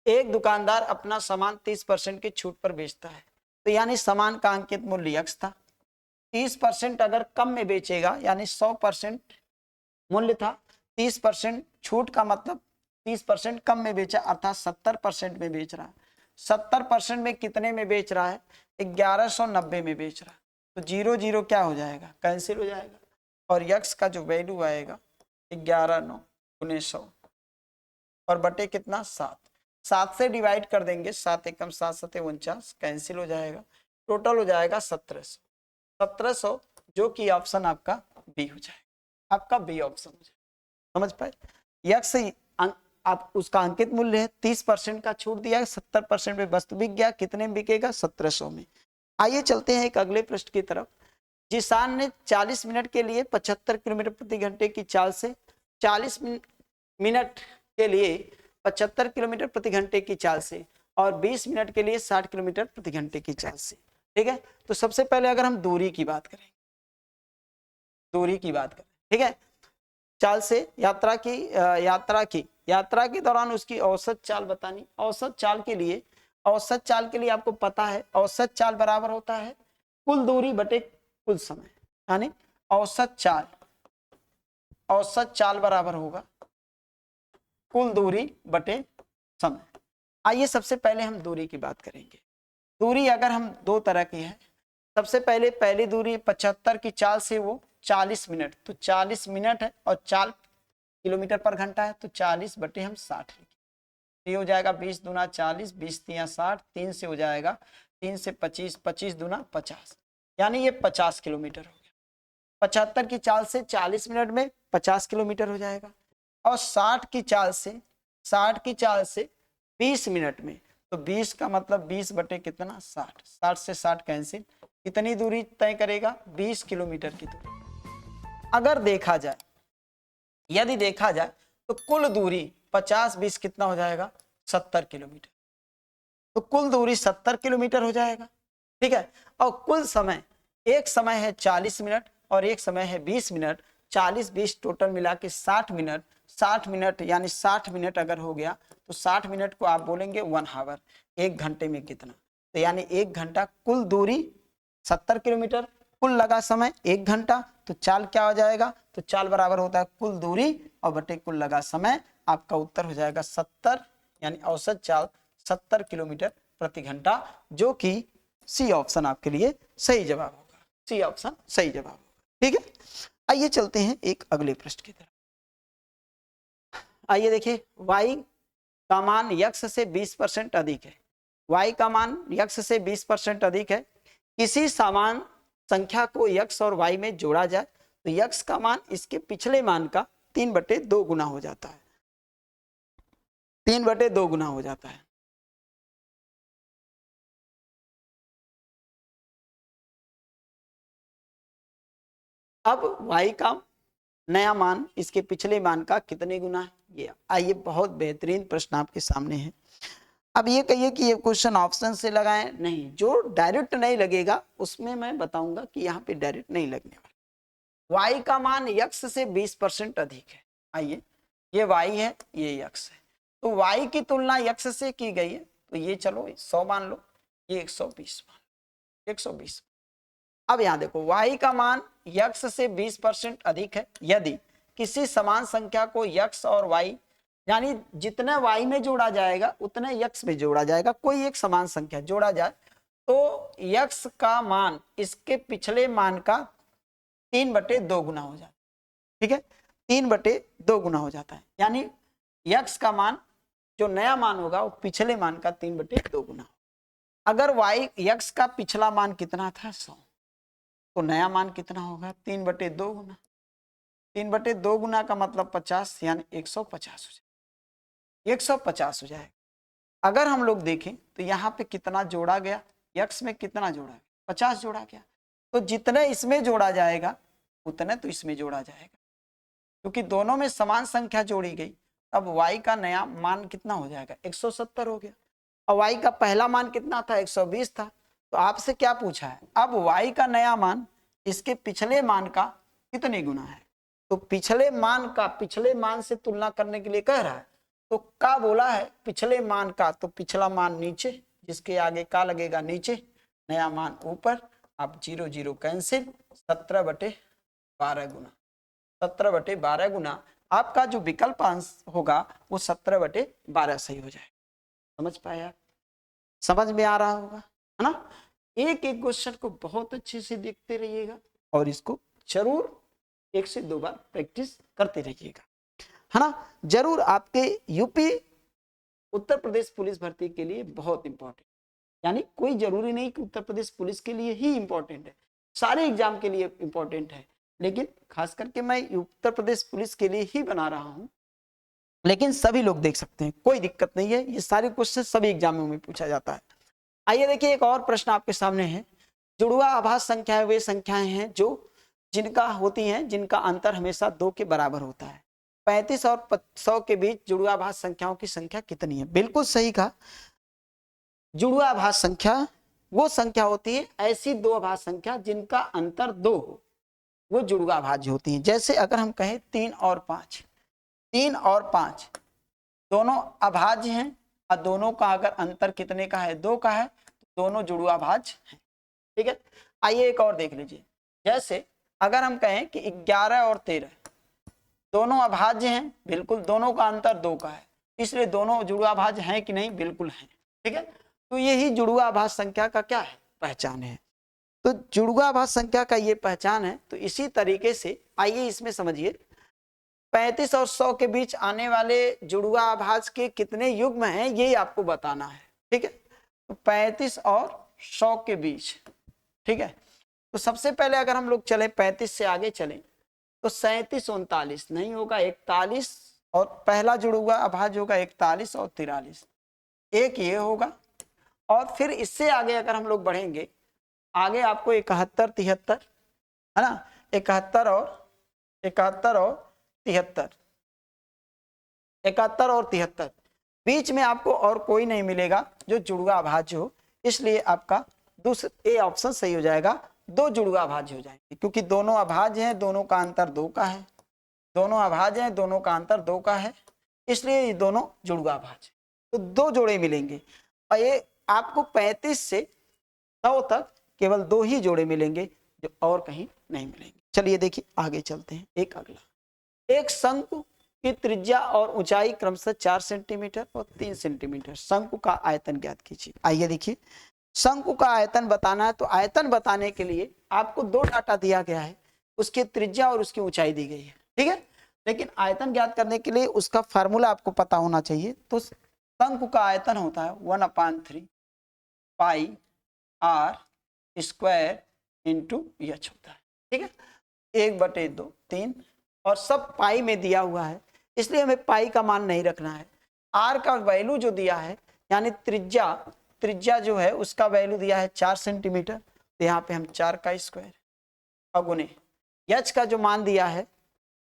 एक दुकानदार अपना सामान 30% की छूट पर बेचता है, तो यानी सामान का अंकित मूल्य x था। 30% अगर कम में बेचेगा, यानी 100% मूल्य था, 30% छूट का मतलब 30% कम में बेचा, अर्थात 70% में बेच रहा है। 70% में कितने में बेच रहा है, 1190 में बेच रहा है। तो 0 0 क्या हो जाएगा, कैंसिल हो जाएगा, और यक्स का जो वैल्यू आएगा 11/9 गुने 100 और बटे कितना 7, 7 से डिवाइड कर देंगे, 7 एकम 7 सते 49, कैंसिल हो जाएगा, टोटल हो जाएगा 1700, 1700, जो कि ऑप्शन आपका बी हो जाएगा, आपका बी ऑप्शन हो जाएगा। समझ पाए, यक्स आप उसका अंकित मूल्य है, 30% का छूट दिया है, 70% में वस्तु बिक गया, कितने में बिकेगा 1700 में। आइए चलते हैं एक अगले प्रश्न की तरफ। जिसान ने 40 मिनट के लिए 75 किलोमीटर प्रति घंटे की चाल से 40 मिनट के लिए 75 किलोमीटर प्रति घंटे की चाल से और 20 मिनट के लिए 60 किलोमीटर प्रति घंटे की चाल से, ठीक है। तो सबसे पहले अगर हम दूरी की बात करें, दूरी की बात करें, ठीक है, चाल से यात्रा के दौरान उसकी औसत चाल बतानी। औसत चाल के लिए आपको पता है, औसत चाल बराबर होता है कुल दूरी बटे कुल समय, यानी औसत चाल बराबर होगा कुल दूरी बटे समय। आइए सबसे पहले हम दूरी की बात करेंगे। दूरी अगर हम दो तरह की है, सबसे पहले पहली दूरी 75 की चाल से वो 40 मिनट, तो 40 मिनट है और 4 किलोमीटर पर घंटा है, तो 40 बटे हम 60 ये हो जाएगा 20 दूना 40, 20 तिया 60, 3 से हो जाएगा 3 से 25, 25 दूना 50, यानी ये 50 किलोमीटर हो गया। 75 की चाल से 40 मिनट में 50 किलोमीटर हो जाएगा, और 60 की चाल से 20 मिनट में, तो 20 का मतलब 20 बटे कितना 60, 60 से 60 कैंसिल, कितनी दूरी तय करेगा 20 किलोमीटर की दूरी। अगर देखा जाए, यदि देखा जाए तो कुल दूरी 50 20 कितना हो जाएगा 70 किलोमीटर। तो कुल दूरी 70 किलोमीटर हो जाएगा, ठीक है। और कुल समय, एक समय है 40 मिनट और एक समय है 20 मिनट, 40-20 टोटल मिला के 60 मिनट। 60 मिनट यानी 60 मिनट अगर हो गया तो 60 मिनट को आप बोलेंगे 1 आवर, 1 घंटे में कितना। तो यानी 1 घंटा, कुल दूरी 70 किलोमीटर, कुल लगा समय 1 घंटा, तो चाल क्या हो जाएगा, तो चाल बराबर होता है कुल दूरी और बटे कुल लगा समय। आपका उत्तर हो जाएगा 70, यानी औसत चाल 70 किलोमीटर प्रति घंटा, जो कि सी ऑप्शन आपके लिए सही जवाब होगा। सी ऑप्शन सही जवाब होगा, ठीक है। आइए चलते हैं एक अगले प्रश्न की तरफ। आइए देखिए, y का मान x से 20% अधिक है। y का मान x से 20% अधिक है। किसी समान संख्या को x और y में जोड़ा जाए तो x का मान इसके पिछले मान का 3/2 गुना हो जाता है। 3/2 गुना हो जाता है। अब y का नया मान इसके पिछले मान का कितने गुना है, ये आइए, बहुत बेहतरीन प्रश्न आपके सामने है। अब ये कहिए कि ये क्वेश्चन ऑप्शन से लगाएं, नहीं, जो डायरेक्ट नहीं लगेगा उसमें मैं बताऊंगा कि यहाँ पे डायरेक्ट नहीं लगने वाला। y का मान x से 20% अधिक है। आइए, ये y है, ये x है, तो y की तुलना x से की गई है, तो ये चलो 100 मान लो, ये 120 मान लो, 120। अब यहाँ देखो, y का मान x से 20% अधिक है यदि किसी समान संख्या को x और y, यानी जितने y में जोड़ा जाएगा उतने x में जोड़ा जाएगा, कोई एक समान संख्या जोड़ा जाए तो x का मान इसके पिछले मान का 3/2 गुना हो जाता है, ठीक है। 3/2 गुना हो जाता है, यानी x का मान जो नया मान होगा वो पिछले मान का 3/2 गुना। अगर x का पिछला मान कितना था 100, तो नया मान कितना होगा 3/2 गुना। 3/2 गुना का मतलब 50, यानी 150 हो जाएगा, 150 हो जाएगा। अगर हम लोग देखें तो यहाँ पे कितना जोड़ा गया, x में कितना जोड़ा गया, 50 जोड़ा गया, तो जितने इसमें जोड़ा जाएगा उतने तो इसमें जोड़ा जाएगा, क्योंकि दोनों में समान संख्या जोड़ी गई। अब y का नया मान कितना हो जाएगा, 170 हो गया। और y का पहला मान कितना था, 120 था। तो आपसे क्या पूछा है, अब y का नया मान इसके पिछले मान का कितने गुना है, तो पिछले मान से तुलना करने के लिए कह रहा है, तो का बोला है पिछले मान का, तो पिछला मान नीचे, जिसके आगे का लगेगा नीचे, नया मान ऊपर। अब 0 0 कैंसिल, 17/12 गुना, 17/12 गुना। आपका जो विकल्प आंसर होगा वो 17/12 सही हो जाएगा। समझ पाए आप, समझ में आ रहा होगा, है ना। एक एक क्वेश्चन को बहुत अच्छे से देखते रहिएगा और इसको जरूर 1 से 2 बार प्रैक्टिस करते रहिएगा, है ना। जरूर आपके यूपी उत्तर प्रदेश पुलिस भर्ती के लिए बहुत इंपॉर्टेंट, यानी कोई जरूरी नहीं कि उत्तर प्रदेश पुलिस के लिए ही इंपॉर्टेंट है, सारे एग्जाम के लिए इंपॉर्टेंट है, लेकिन खास करके मैं उत्तर प्रदेश पुलिस के लिए ही बना रहा हूं। लेकिन सभी लोग देख सकते हैं, कोई दिक्कत नहीं है, ये सारे क्वेश्चन सभी एग्जामों में पूछा जाता है। आइए देखिए, एक और प्रश्न आपके सामने है। जुड़वा आभास संख्याएं वे संख्याएं हैं जो जिनका होती हैं जिनका अंतर हमेशा 2 के बराबर होता है। 35 और 100 के बीच जुड़वा आभास संख्याओं की संख्या कितनी है। बिल्कुल सही कहा, जुड़वा आभास संख्या वो संख्या होती है, ऐसी दो आभास संख्या जिनका अंतर 2 हो, वो जुड़वा भाज्य होती हैं। जैसे अगर हम कहें 3 और 5, 3 और 5 दोनों अभाज्य हैं और दोनों का अगर अंतर कितने का है, 2 का है, तो दोनों जुड़वा भाज्य हैं, ठीक है। आइए एक और देख लीजिए, जैसे अगर हम कहें कि 11 और 13 दोनों अभाज्य हैं, बिल्कुल, दोनों का अंतर 2 का है, इसलिए दोनों जुड़वा भाज्य हैं कि नहीं, बिल्कुल हैं, ठीक है। तो यही जुड़वा भाज्य संख्या का क्या है, पहचान है। तो जुड़वा भाज्य संख्या का ये पहचान है। तो इसी तरीके से आइए इसमें समझिए, 35 और 100 के बीच आने वाले जुड़वा आभाज्य के कितने युग्म हैं ये आपको बताना है, ठीक है। तो 35 और 100 के बीच, ठीक है। तो सबसे पहले अगर हम लोग चले 35 से आगे चलें तो 37 39 नहीं होगा, 41, और पहला जुड़वा अभाज्य होगा 41 और 43, एक ये होगा। और फिर इससे आगे अगर हम लोग बढ़ेंगे, आगे आपको 71 73, है ना, 71 और 73, 71 और 73, बीच में आपको और कोई नहीं मिलेगा जो जुड़वा अभाज्य हो, इसलिए आपका दूसरा ए ऑप्शन सही हो जाएगा। दो जुड़वा अभाज्य हो जाएंगे क्योंकि दोनों अभाज्य हैं, दोनों का अंतर 2 का है, दोनों अभाज्य हैं, दोनों का अंतर 2 का है, इसलिए ये दोनों जुड़वा अभाज्य, तो 2 जोड़े मिलेंगे। और ये आपको 35 से 100 तक केवल 2 ही जोड़े मिलेंगे, जो और कहीं नहीं मिलेंगे। चलिए देखिए आगे चलते हैं। एक अगला, एक शंकु की त्रिज्या और ऊंचाई क्रमशः 4 सेंटीमीटर और 3 सेंटीमीटर, शंकु का आयतन ज्ञात कीजिए। आइए देखिए, शंकु का आयतन बताना है, तो आयतन बताने के लिए आपको 2 डाटा दिया गया है, उसकी त्रिज्या और उसकी ऊंचाई दी गई है, ठीक है। लेकिन आयतन ज्ञात करने के लिए उसका फार्मूला आपको पता होना चाहिए। तो शंकु का आयतन होता है 1/3 पाई r स्क्वायर इंटू एच होता है, ठीक है। 1/2 3 और सब पाई में दिया हुआ है, इसलिए हमें पाई का मान नहीं रखना है। r का वैल्यू जो दिया है, यानी त्रिज्या जो है उसका वैल्यू दिया है 4 सेंटीमीटर, तो यहाँ पे हम 4 का स्क्वायर और गुने एच का जो मान दिया है,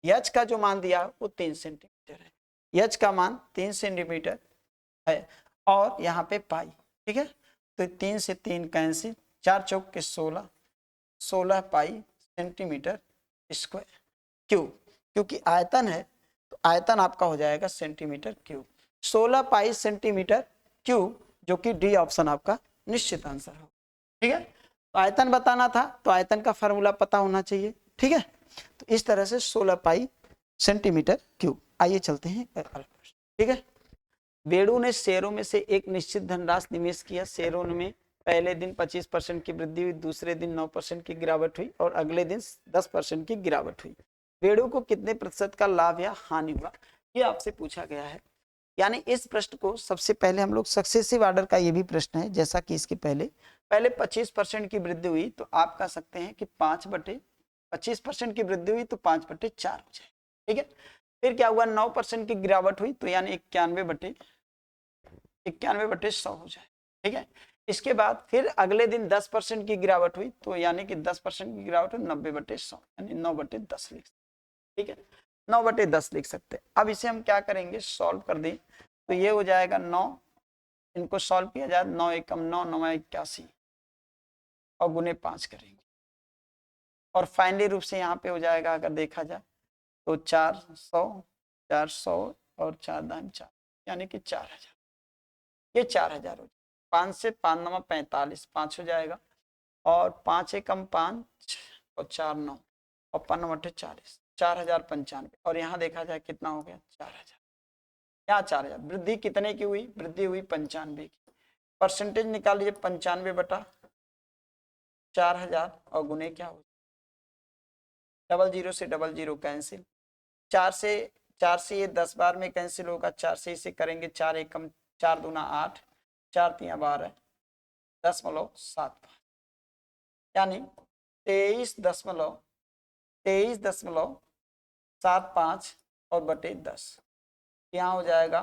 एच का जो मान दिया है वो 3 सेंटीमीटर है, एच का मान 3 सेंटीमीटर है और यहाँ पे पाई, ठीक है। तो 3 से 3 कैंसिल, 4 चौक के 16 पाई सेंटीमीटर स्क्वायर क्यूब, क्योंकि आयतन है तो आयतन आपका हो जाएगा सेंटीमीटर क्यूब, 16 पाई सेंटीमीटर क्यूब, जो कि डी ऑप्शन आपका निश्चित आंसर हो, ठीक है। तो आयतन बताना था तो आयतन का फार्मूला पता होना चाहिए, ठीक है। तो इस तरह से 16 पाई सेंटीमीटर क्यूब। आइए चलते हैं, ठीक है। बेड़ू ने शेयरों में से एक निश्चित धनराशि निवेश किया, शेयरों में पहले दिन 25% की वृद्धि हुई, दूसरे दिन 9% की गिरावट हुई और अगले दिन 10% की गिरावट हुई। बेड़ू को कितने प्रतिशत का लाभ या हानि हुआ, ये आपसे पूछा गया है। यानी इस प्रश्न को सबसे पहले हम लोग सक्सेसिव ऑर्डर का ये भी प्रश्न है, जैसा कि इसके पहले 25% की वृद्धि हुई तो आप कह सकते हैं कि 25% की वृद्धि हुई तो 5/4 हो जाए, ठीक है। फिर क्या हुआ, 9% की गिरावट हुई तो यानी 91/100 हो जाए, ठीक है। इसके बाद फिर अगले दिन 10% की गिरावट हुई तो यानी कि 10% की गिरावट हुई 90/100 यानी 9/10 लिख, ठीक है, 9/10 लिख सकते। अब इसे हम क्या करेंगे, सॉल्व कर दें तो ये हो जाएगा 9, इनको सॉल्व किया जाए 9 एकम 9 9 81 और गुने 5 करेंगे और फाइनली रूप से यहाँ पे हो जाएगा, अगर देखा जाए तो 400 और 4 दाम 4 यानी कि 4000, ये 4000 हो जाएगा। 5 से 5 9 45, 5 हो जाएगा और 5 एकम 5 और 4 9 और 5 9 40, 4095 और यहाँ देखा जाए कितना हो गया 4000, यहाँ 4000। वृद्धि कितने की हुई, वृद्धि हुई 95 की। परसेंटेज निकाल लीजिए 95/4000 और गुने क्या हो, 00 से 00 कैंसिल, 4 से ये 10 बार में कैंसिल होगा, 4 से इसे करेंगे 4 एकम 4 दूना 8, 4 3 12 0.75 यानी 23.75 और बटे 10, यहाँ हो जाएगा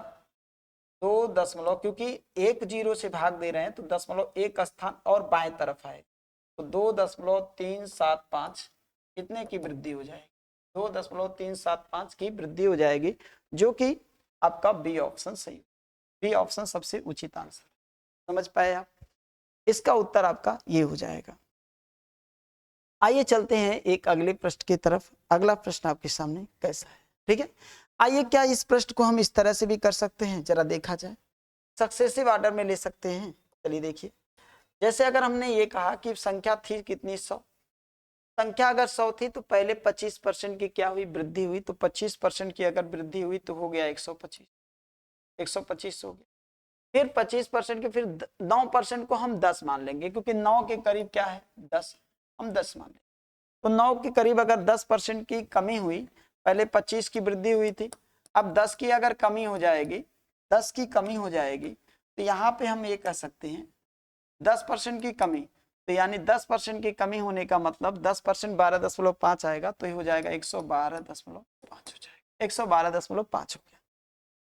2 दशमलव, क्योंकि 1 0 से भाग दे रहे हैं तो 0.1 स्थान और बाएं तरफ आएगा तो 2.375 कितने की वृद्धि हो जाएगी, 2.375 की वृद्धि हो जाएगी, जो कि आपका बी ऑप्शन सही, बी ऑप्शन सबसे उचित आंसर। समझ पाए आप, इसका उत्तर आपका ये हो जाएगा। आइए चलते हैं एक अगले प्रश्न की तरफ। अगला प्रश्न आपके सामने कैसा है, ठीक है। आइए, क्या इस प्रश्न को हम इस तरह से भी कर सकते हैं, जरा देखा जाए, सक्सेसिव ऑर्डर में ले सकते हैं। चलिए देखिए, जैसे अगर हमने ये कहा कि संख्या थी कितनी 100, संख्या अगर 100 थी तो पहले 25% की क्या हुई, वृद्धि हुई, तो 25% की अगर वृद्धि हुई तो हो गया 125 हो गया। फिर 25% के फिर 9% को हम 10 मान लेंगे, क्योंकि 9 के करीब क्या है 10, हम 10 मान लेंगे। तो 9 के करीब अगर 10% की कमी हुई, पहले 25 की वृद्धि हुई थी, अब 10 की अगर कमी हो जाएगी, 10 की कमी हो जाएगी, तो यहाँ पे हम ये कह सकते हैं 10% की कमी, तो यानी 10% की कमी होने का मतलब 10% 12.5 आएगा, तो ये हो जाएगा 112.5 हो जाएगा, 112.5 हो गया।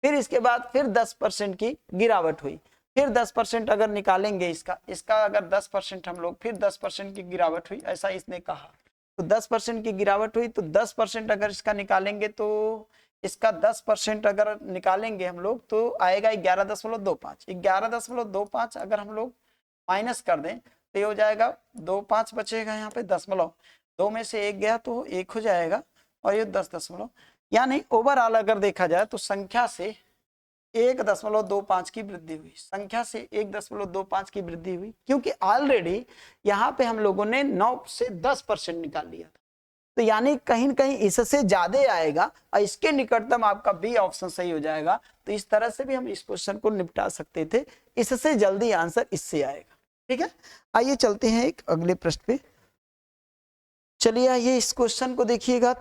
फिर इसके बाद फिर 10% की गिरावट हुई, फिर 10% अगर निकालेंगे इसका अगर 10% हम लोग, फिर 10% की गिरावट हुई, ऐसा इसने कहा, तो 10% की गिरावट हुई तो 10% अगर इसका निकालेंगे तो इसका 10% अगर निकालेंगे हम लोग तो आएगा 11.25। 11.25 अगर हम लोग माइनस कर दें तो ये हो जाएगा 2.5 बचेगा, यहाँ पे 10.2 में से 1 गया तो 1 हो जाएगा और ये 10 यानी ओवरऑल अगर देखा जाए तो संख्या से 1.25 की वृद्धि हुई, संख्या से 1.25 की वृद्धि हुई, क्योंकि ऑलरेडी यहाँ पे हम लोगों ने 9 से 10% निकाल लिया था। तो यानी कहीं न कहीं इससे ज्यादा आएगा और इसके निकटतम आपका बी ऑप्शन सही हो जाएगा। तो इस तरह से भी हम इस क्वेश्चन को निपटा सकते थे, इससे जल्दी आंसर इससे आएगा। ठीक है, आइए चलते हैं एक अगले प्रश्न पे। चलिए आइए इस क्वेश्चन को देखिएगा।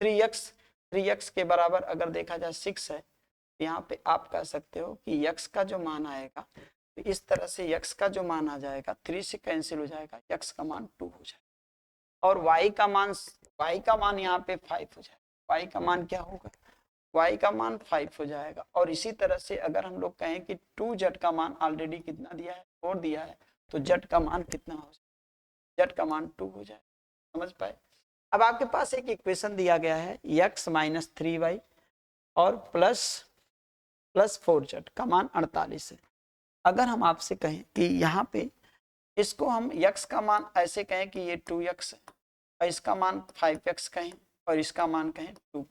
3x के बराबर अगर देखा जाए 6 है, यहाँ पे आप कह सकते हो कि x का जो मान आएगा तो इस तरह से x का जो मान आ जाएगा 3 से कैंसिल हो जाएगा, x का मान 2 हो जाएगा और y का मान यहाँ पे 5 हो जाएगा। y का मान क्या होगा, y का मान 5 हो जाएगा। और इसी तरह से अगर हम लोग कहें कि 2z का मान ऑलरेडी कितना दिया है, 4 दिया है, तो z का मान कितना हो जाएगा, z का मान 2 हो जाएगा। समझ पाए। अब आपके पास एक इक्वेशन दिया गया है x माइनस 3y और प्लस 4z का मान 48 है। अगर हम आपसे कहें कि यहाँ पे इसको हम x का मान ऐसे कहें कि ये 2x है और इसका मान 5x कहें और इसका मान कहें 2,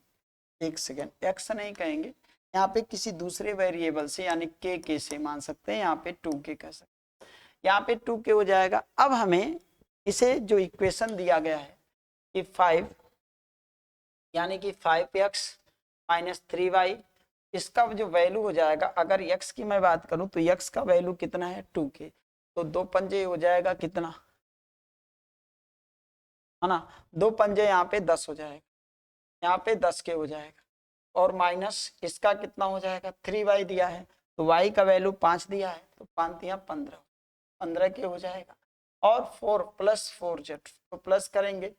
एक सेकेंड, x नहीं कहेंगे, यहाँ पे किसी दूसरे वेरिएबल से यानी k से मान सकते हैं, यहाँ पे 2k कह सकते हैं, यहाँ पे 2k हो जाएगा। अब हमें इसे जो इक्वेशन दिया गया है कि 5 यानी कि 5x माइनस 3y, इसका जो वैल्यू हो जाएगा, अगर x की मैं बात करूं तो x का वैल्यू कितना है 2k, तो 2 पंजे हो जाएगा कितना, है ना, 2 पंजे यहाँ पे 10 हो जाएगा, यहाँ पे 10k हो जाएगा और माइनस इसका कितना हो जाएगा 3y दिया है तो y का वैल्यू 5 दिया है तो 5 दिया 15k हो जाएगा और 4 प्लस 4z, तो प्लस करेंगे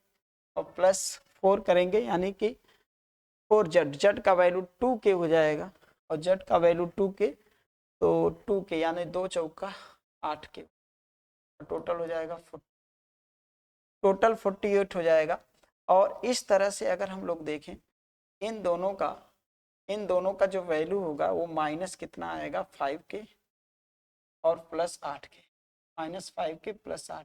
और प्लस 4 करेंगे यानी कि 4z का वैल्यू 2k हो जाएगा और z का वैल्यू 2k, तो 2k यानी 2 चौका 8k, टोटल हो जाएगा टोटल 48 हो जाएगा। और इस तरह से अगर हम लोग देखें इन दोनों का जो वैल्यू होगा वो माइनस कितना आएगा 5k और plus 8k, minus 5k plus 8,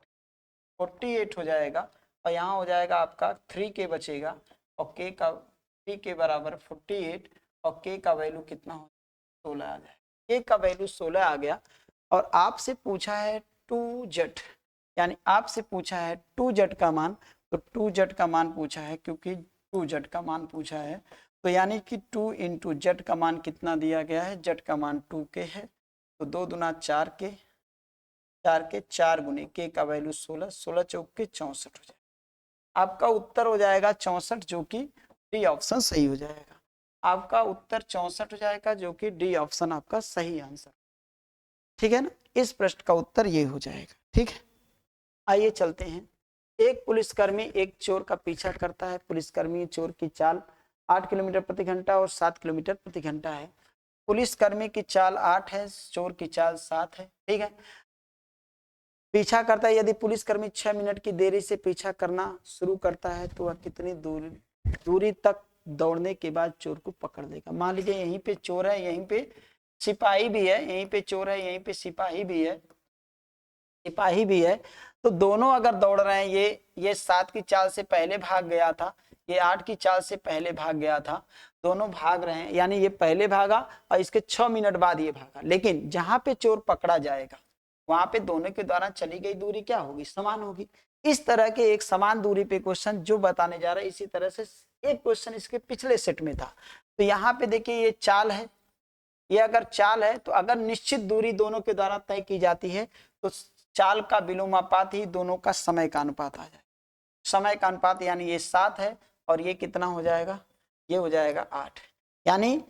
48 हो जाएगा और यहाँ हो जाएगा आपका 3k बचेगा और k का 3k बराबर 48 और k का वैल्यू कितना हो 16 आ जाएगा, k का वैल्यू 16 आ गया। और आपसे पूछा है 2z, यानी आपसे पूछा है 2z का मान, तो 2z का मान पूछा है, क्योंकि 2z का मान पूछा है तो यानी कि 2 इंटू z का मान कितना दिया गया है, z का मान 2k है, तो 2 दूना 4k, 4 गुने k का वैल्यू 16, 16 चौके 64 हो जाएगा। आपका उत्तर हो जाएगा 64, जो कि डी ऑप्शन सही हो जाएगा। आपका उत्तर 64 हो जाएगा, जो कि डी ऑप्शन आपका सही आंसर। ठीक है ना, इस प्रश्न का उत्तर ये हो जाएगा। ठीक है, आइए चलते हैं। एक पुलिसकर्मी एक चोर का पीछा करता है। पुलिसकर्मी चोर की चाल 8 किलोमीटर प्रति घंटा और 7 किलोमीटर प्रति घंटा है। पुलिसकर्मी की चाल 8 है, चोर की चाल 7 है। ठीक है, पीछा करता है। यदि पुलिसकर्मी 6 मिनट की देरी से पीछा करना शुरू करता है तो वह कितनी दूरी तक दौड़ने के बाद चोर को पकड़ लेगा। मान लीजिए यहीं पे चोर है, यहीं पे सिपाही भी है, यहीं पे चोर है, यहीं पे सिपाही भी है, तो दोनों अगर दौड़ रहे हैं, ये 7 की चाल से पहले भाग गया था, ये 8 की चाल से पहले भाग गया था, दोनों भाग रहे हैं, यानी ये पहले भागा और इसके 6 मिनट बाद ये भागा। लेकिन जहां पे चोर पकड़ा जाएगा वहां पे दोनों के द्वारा चली गई दूरी क्या होगी, समान होगी। इस तरह के एक समान दूरी पे क्वेश्चन जो बताने जा रहा है, इसी तरह से एक क्वेश्चन इसके पिछले सेट में था। तो यहाँ पे देखिए ये चाल है, ये अगर चाल है तो अगर निश्चित दूरी दोनों के द्वारा तय की जाती है तो चाल का विलोमापात ही दोनों का समय का अनुपात आ जाए। समय का अनुपात यानी ये 7 है और ये कितना हो जाएगा, ये हो जाएगा 8। यानी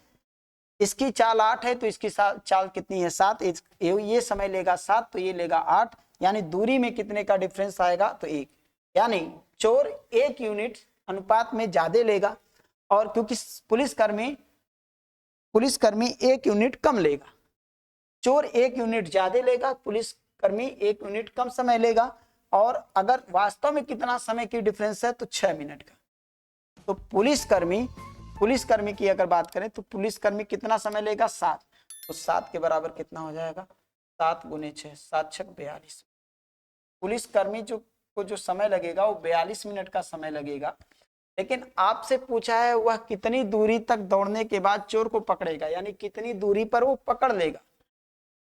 इसकी चाल 8 है तो इसकी चाल कितनी है 7, ये समय लेगा 7 तो ये लेगा 8, यानी दूरी में कितने का डिफरेंस आएगा तो 1। यानी चोर 1 यूनिट अनुपात में ज्यादा लेगा और क्योंकि पुलिसकर्मी 1 यूनिट कम लेगा। चोर 1 यूनिट ज्यादा लेगा, पुलिसकर्मी 1 यूनिट कम समय लेगा। और अगर वास्तव में कितना समय की डिफरेंस है तो 6 मिनट का। तो पुलिसकर्मी पुलिसकर्मी की अगर बात करें तो पुलिसकर्मी कितना समय लेगा 7, तो 7 के बराबर कितना हो जाएगा 7 गुने 6, 7 छक 42। पुलिसकर्मी को जो समय लगेगा वो 42 मिनट का समय लगेगा। लेकिन आपसे पूछा है वह कितनी दूरी तक दौड़ने के बाद चोर को पकड़ेगा, यानी कितनी दूरी पर वो पकड़ लेगा।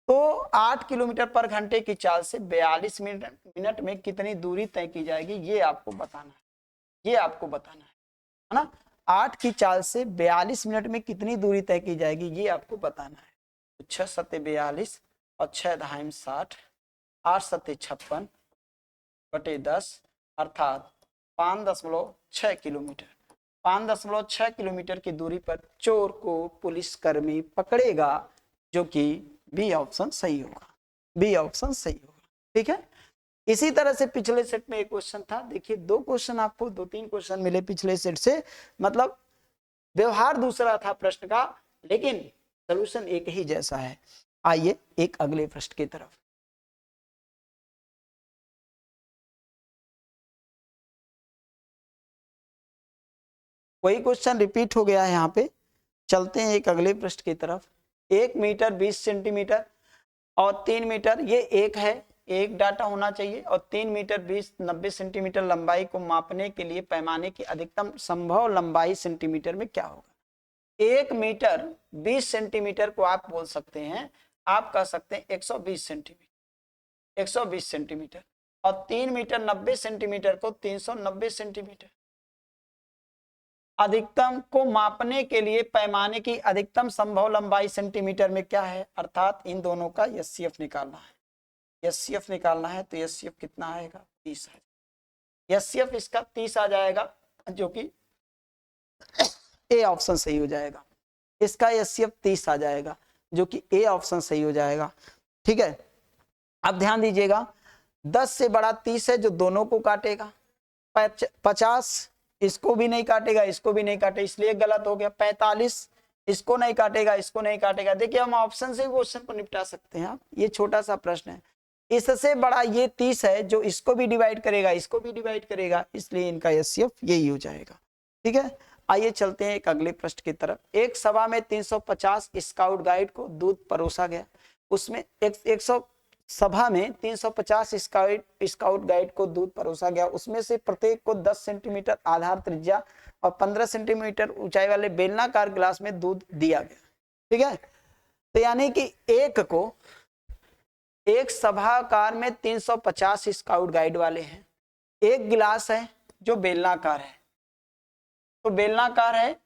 तो 8 किलोमीटर पर घंटे की चाल से 42 मिनट में कितनी दूरी तय की जाएगी, ये आपको बताना है, ये आपको बताना है ना। 8 की चाल से 42 मिनट में कितनी दूरी तय की जाएगी, ये आपको बताना है। तो 6 सत्ते 42 और 6 दहाई 60, 8 सत्ते 56 बटे 10 अर्थात 5.6 किलोमीटर। 5.6 किलोमीटर की दूरी पर चोर को पुलिसकर्मी पकड़ेगा, जो कि बी ऑप्शन सही होगा, बी ऑप्शन सही होगा। ठीक है, इसी तरह से पिछले सेट में एक क्वेश्चन था, देखिए 2 क्वेश्चन आपको 2-3 क्वेश्चन मिले पिछले सेट से, मतलब व्यवहार दूसरा था प्रश्न का, लेकिन सॉल्यूशन एक ही जैसा है। आइए एक अगले प्रश्न की तरफ। वही क्वेश्चन रिपीट हो गया है यहाँ पे, चलते हैं एक अगले प्रश्न की तरफ। 1 मीटर 20 सेंटीमीटर और 3 मीटर, ये एक है, एक डाटा होना चाहिए। और 3 मीटर 90 सेंटीमीटर लंबाई को मापने के लिए पैमाने की अधिकतम संभव लंबाई सेंटीमीटर में क्या होगा। 1 मीटर 20 सेंटीमीटर को आप बोल सकते हैं, आप कह सकते हैं 120 सेंटीमीटर, 120 सेंटीमीटर, और 3 मीटर 90 सेंटीमीटर को 390 सेंटीमीटर। अधिकतम को मापने के लिए पैमाने की अधिकतम संभव लंबाई सेंटीमीटर में क्या है, अर्थात इन दोनों का एचसीएफ निकालना है। एचसीएफ निकालना है तो एचसीएफ कितना आएगा 30 आएगा। एचसीएफ इसका 30 आ जाएगा, जो कि ए ऑप्शन सही हो जाएगा। इसका एचसीएफ 30 आ जाएगा, जो कि ए ऑप्शन सही हो जाएगा। ठीक है, अब ध्यान दीजिएगा, 10 से बड़ा 30 है जो दोनों को काटेगा। 50 इसको भी नहीं काटेगा, इसको भी नहीं काटेगा, इसलिए गलत हो गया। 45 इसको नहीं काटेगा, इसको नहीं काटेगा। देखिए हम ऑप्शन से क्वेश्चन को निपटा सकते हैं। ये छोटा सा प्रश्न है। इससे बड़ा ये 30 है जो इसको भी डिवाइड करेगा, इसको भी डिवाइड करेगा, इसलिए इनका एचसीएफ यही हो जाएगा। ठीक है, आइए चलते हैं एक अगले प्रश्न की तरफ। एक सभा में 350 स्काउट गाइड को दूध परोसा गया। उसमें 100 सभा में 350 स्काउट गाइड को दूध परोसा गया। उसमें से प्रत्येक को 10 सेंटीमीटर आधार त्रिज्या और 15 सेंटीमीटर ऊंचाई वाले बेलनाकार गिलास में दूध दिया गया। ठीक है, तो यानी कि एक सभाकार में 350 स्काउट गाइड वाले हैं। एक गिलास है जो बेलनाकार है, तो बेलनाकार है,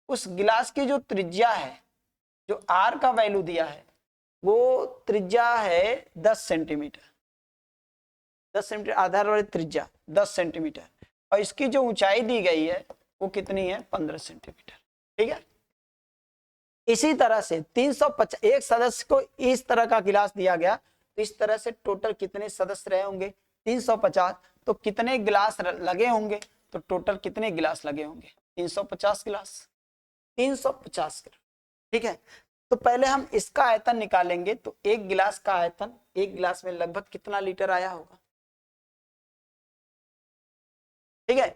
उस गिलास की जो त्रिज्या है, जो आर का वैल्यू दिया है, वो त्रिज्या है 10 सेंटीमीटर। 10 सेंटीमीटर आधार वाली त्रिज्या 10 सेंटीमीटर, और इसकी जो ऊंचाई दी गई है वो कितनी है 15 सेंटीमीटर। ठीक है, इसी तरह से 350 एक सदस्य को इस तरह का गिलास दिया गया, तो इस तरह से टोटल कितने सदस्य रहे होंगे 350, तो कितने गिलास लगे होंगे, तो टोटल कितने गिलास लगे होंगे 350 गिलास, 350 गिलास। ठीक है, तो पहले हम इसका आयतन निकालेंगे। तो एक गिलास का आयतन, एक गिलास में लगभग कितना लीटर आया होगा। ठीक है,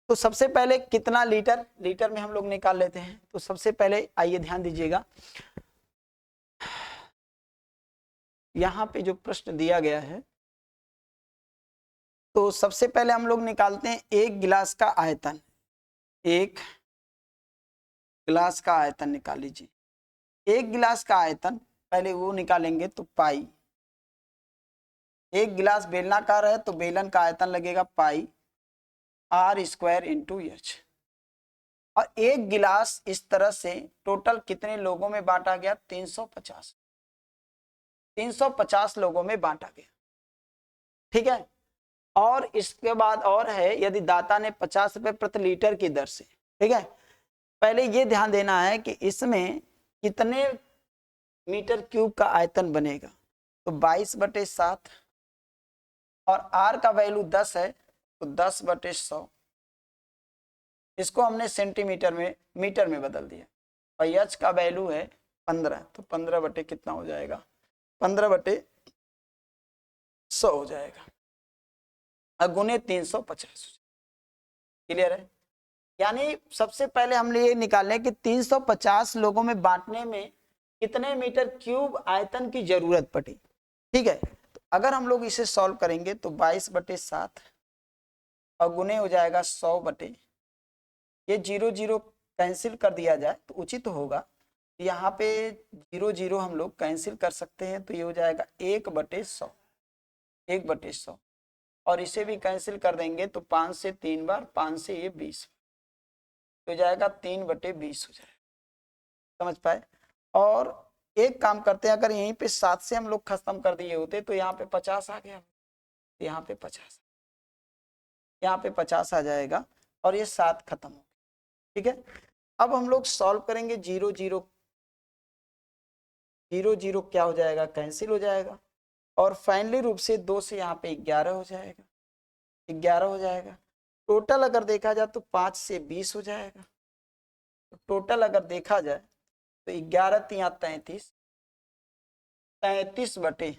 तो सबसे पहले कितना लीटर, लीटर में हम लोग निकाल लेते हैं। तो सबसे पहले आइए ध्यान दीजिएगा, यहां पे जो प्रश्न दिया गया है, तो सबसे पहले हम लोग निकालते हैं एक गिलास का आयतन। एक गिलास का आयतन निकाल लीजिए। एक गिलास का आयतन पहले वो निकालेंगे, तो पाई। एक गिलास बेलनाकार है तो बेलन का आयतन लगेगा पाई आर स्क्वायर इंटू एच। और एक गिलास इस तरह से टोटल कितने लोगों में बांटा गया 350, 350 लोगों में बांटा गया। ठीक है, और इसके बाद और है, यदि दाता ने 50 रुपए प्रति लीटर की दर से। ठीक है, पहले ये ध्यान देना है कि इसमें कितने मीटर क्यूब का आयतन बनेगा, तो 22/7, और आर का वैल्यू 10 है तो 10/100, इसको हमने सेंटीमीटर में मीटर में बदल दिया। और एच का वैल्यू है 15, तो 15 बटे कितना हो जाएगा 15/100 हो जाएगा, गुने 350। क्लियर है, यानी सबसे पहले हम ये निकालें कि 350 लोगों में बांटने में कितने मीटर क्यूब आयतन की जरूरत पड़ी। ठीक है, तो अगर हम लोग इसे सॉल्व करेंगे तो 22/7 और गुने हो जाएगा 100/, ये 0 0 कैंसिल कर दिया जाए तो उचित होगा। यहाँ पे 0 0 हम लोग कैंसिल कर सकते हैं, तो ये हो जाएगा 1/100, 1/100। और इसे भी कैंसिल कर देंगे तो 5 से 3 बार, 5 से ये 20 हो जाएगा, 3/20 हो जाएगा। समझ पाए। और एक काम करते हैं, अगर यहीं पे 7 से हम लोग खत्म कर दिए होते तो यहाँ पे 50 आ गया, यहाँ पे 50, यहाँ पे 50 आ जाएगा और ये 7 खत्म हो गया। ठीक है, अब हम लोग सॉल्व करेंगे। 0 0 0 0 क्या हो जाएगा, कैंसिल हो जाएगा। और फाइनली रूप से 2 से यहाँ पे 11 हो जाएगा, 11 हो जाएगा। टोटल अगर देखा जाए तो 5 से 20 हो जाएगा। तो टोटल अगर देखा जाए तो 11 तिया 33, 33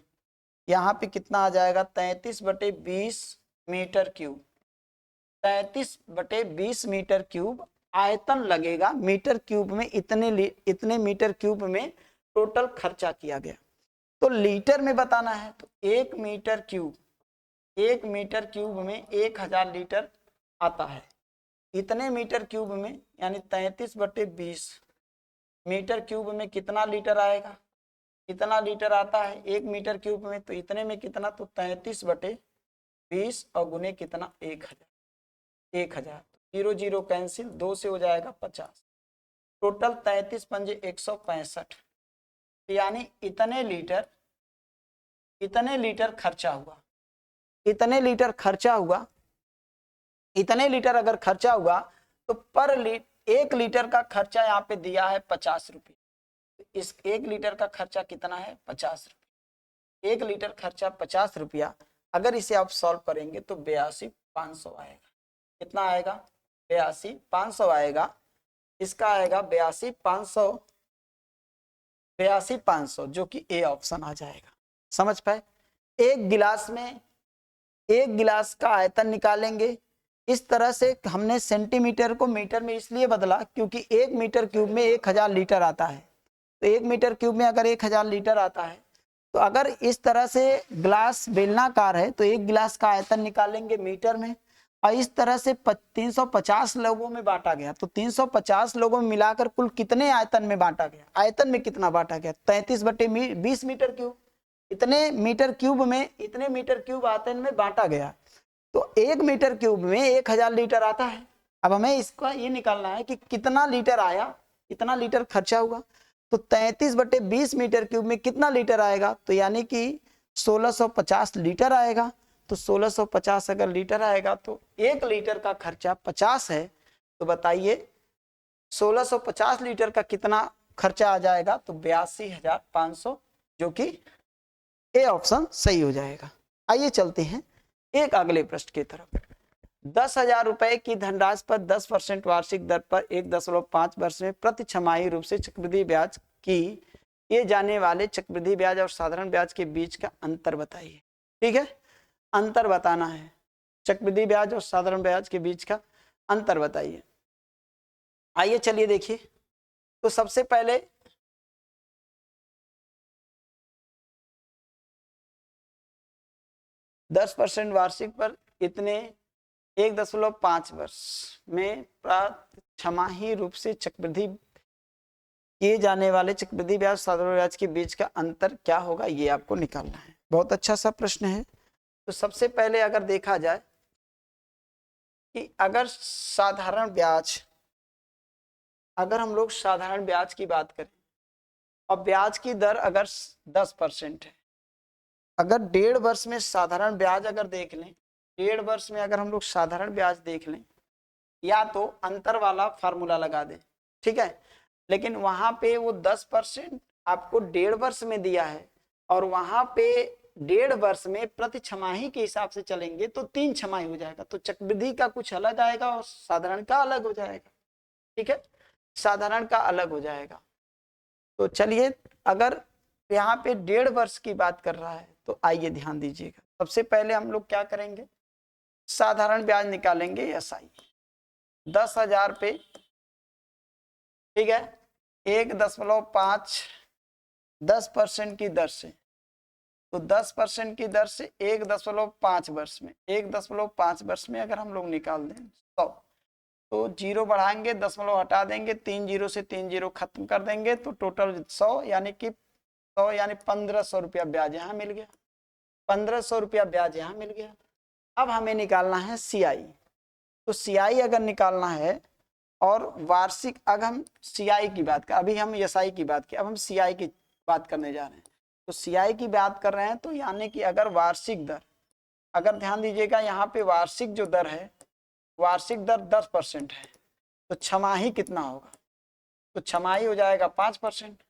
यहाँ पे कितना आ जाएगा, 33/20 मीटर क्यूब, 33/20 मीटर क्यूब आयतन लगेगा। मीटर क्यूब में इतने मीटर क्यूब में टोटल खर्चा किया गया। तो लीटर में बताना है तो 1 मीटर क्यूब, 1 मीटर क्यूब में 1000 लीटर आता है। इतने मीटर क्यूब में यानी 33/20 मीटर क्यूब में कितना लीटर आएगा, इतना लीटर आता है 1 मीटर क्यूब में। तो इतने में कितना, तो 33/20 और गुने कितना, 1000, 1000। 0 0 कैंसिल, 2 से हो जाएगा 50, टोटल 33 पंजे 165। यानी इतने लीटर खर्चा हुआ, इतने लीटर खर्चा हुआ। इतने लीटर अगर खर्चा हुआ तो पर 1 लीटर का खर्चा यहाँ पे दिया है 50 रुपये। इस 1 लीटर का खर्चा कितना है, 50 रुपये। 1 लीटर खर्चा 50 रुपया। अगर इसे आप सॉल्व करेंगे तो 82,500 आएगा। कितना आएगा, 82,500 आएगा। इसका आएगा 82,500, 82,500 जो कि ए ऑप्शन आ जाएगा। समझ पाए। एक गिलास का आयतन निकालेंगे। इस तरह से हमने सेंटीमीटर को मीटर में इसलिए बदला क्योंकि 1 मीटर क्यूब में 1000 लीटर आता है। तो 1 मीटर क्यूब में अगर 1000 लीटर आता है तो अगर इस तरह से गिलास बेलनाकार है तो एक गिलास का आयतन निकालेंगे मीटर में। और इस तरह से 350 लोगों में बांटा गया तो 350 लोगों में मिलाकर कुल कितने आयतन में बांटा गया, आयतन में कितना बांटा गया, 33/20 मीटर क्यूब। इतने मीटर क्यूब में, इतने मीटर क्यूब आयतन में बांटा गया। तो 1 मीटर क्यूब में 1000 लीटर आता है। अब हमें इसका ये निकालना है कि कितना लीटर आया, कितना लीटर खर्चा हुआ। तो 33/20 मीटर क्यूब में कितना लीटर आएगा, तो यानी कि 1650 लीटर आएगा। तो 1650 अगर लीटर आएगा तो 1 लीटर का खर्चा 50 है। तो बताइए 1650 लीटर का कितना खर्चा आ जाएगा, तो 82,500, जो कि ए ऑप्शन सही हो जाएगा। आइए चलते हैं एक अगले प्रश्न की तरफ। 10,000 रुपए की धनराशि पर 10% वार्षिक दर पर 1.5 वर्ष में प्रति छमाही रूप से चक्रवृद्धि ब्याज की किए जाने वाले चक्रवृद्धि ब्याज और साधारण ब्याज के बीच का अंतर बताइए। ठीक है, अंतर बताना है। चक्रवृद्धि ब्याज और साधारण ब्याज के बीच का अंतर बताइए। आइए चलिए देखिए। तो सबसे पहले दस % वार्षिक पर इतने 1.5 वर्ष में छमाही रूप से चक्रवृद्धि किए जाने वाले चक्रवृद्धि ब्याज साधारण ब्याज के बीच का अंतर क्या होगा, ये आपको निकालना है। बहुत अच्छा सा प्रश्न है। तो सबसे पहले अगर देखा जाए कि अगर साधारण ब्याज, अगर हम लोग साधारण ब्याज की बात करें और ब्याज की दर अगर 10% है, अगर 1.5 वर्ष में साधारण ब्याज अगर देख लें, 1.5 वर्ष में अगर हम लोग साधारण ब्याज देख लें, या तो अंतर वाला फार्मूला लगा दें, ठीक है। लेकिन वहां पे वो 10% आपको 1.5 वर्ष में दिया है और वहां पे 1.5 वर्ष में प्रति छमाही के हिसाब से चलेंगे तो 3 छमाही हो जाएगा। तो चक्रवृद्धि का कुछ अलग आएगा और साधारण का अलग हो जाएगा। ठीक है, साधारण का अलग हो जाएगा। तो चलिए, अगर यहाँ पे 1.5 वर्ष की बात कर रहा है तो आइए ध्यान दीजिएगा। सबसे पहले हम लोग क्या करेंगे, साधारण ब्याज निकालेंगे एसआई। 10,000 पे, ठीक है, 1.5 10% की दर से, तो 10% की दर से 1.5 वर्ष में, 1.5 वर्ष में अगर हम लोग निकाल दें 100, तो जीरो बढ़ाएंगे, दशमलव हटा देंगे, 3 जीरो से 3 जीरो खत्म कर देंगे, तो टोटल 100 यानी कि 100 यानी 1500 रुपया ब्याज यहाँ मिल गया, 1500 रुपया ब्याज यहाँ मिल गया। अब हमें निकालना है सीआई, तो सीआई अगर निकालना है और वार्षिक, अगर हम सीआई की बात कर, अभी हम एसआई की बात की, अब हम सीआई की बात करने जा रहे हैं, तो सीआई की बात कर रहे हैं, तो यानी कि अगर वार्षिक दर, अगर ध्यान दीजिएगा यहाँ पे वार्षिक जो दर है, वार्षिक दर 10% है, तो छमाही कितना होगा, तो छमाही हो जाएगा 5%।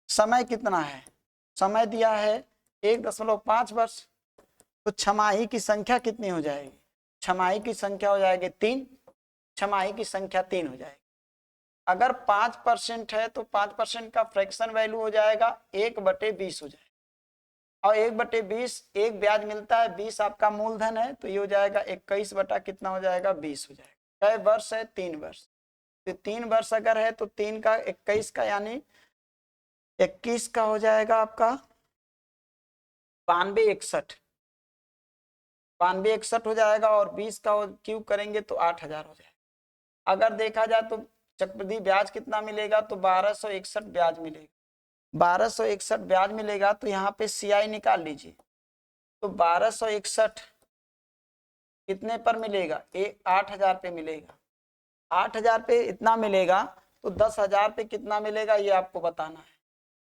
समय कितना है, समय दिया है 1.5 वर्ष, तो छमाही की संख्या कितनी हो जाएगी, छमाही की संख्या हो जाएगी 3, छमाही की संख्या 3 हो जाएगी। अगर 5% है तो 5% का फ्रैक्शन वैल्यू हो जाएगा 1/20 हो जाएगा, और 1/20 एक ब्याज मिलता है, 20 आपका मूलधन है, तो ये हो जाएगा 21 बटा कितना हो जाएगा 20 हो जाएगा। कै वर्ष है, 3 वर्ष, तो 3 वर्ष अगर है तो 3 का 21 का यानी 21 का हो जाएगा आपका 9261 हो जाएगा, और 20 का क्यूब करेंगे तो 8000 हो जाएगा। अगर देखा जाए तो चक्रवृद्धि ब्याज कितना मिलेगा, तो 1261 ब्याज मिलेगा, 1261 ब्याज मिलेगा, तो यहाँ पे सीआई निकाल लीजिए, तो 1261 कितने पर मिलेगा, 8000 पे मिलेगा, 8000 पे इतना मिलेगा, तो 10,000 पे कितना मिलेगा ये आपको बताना है,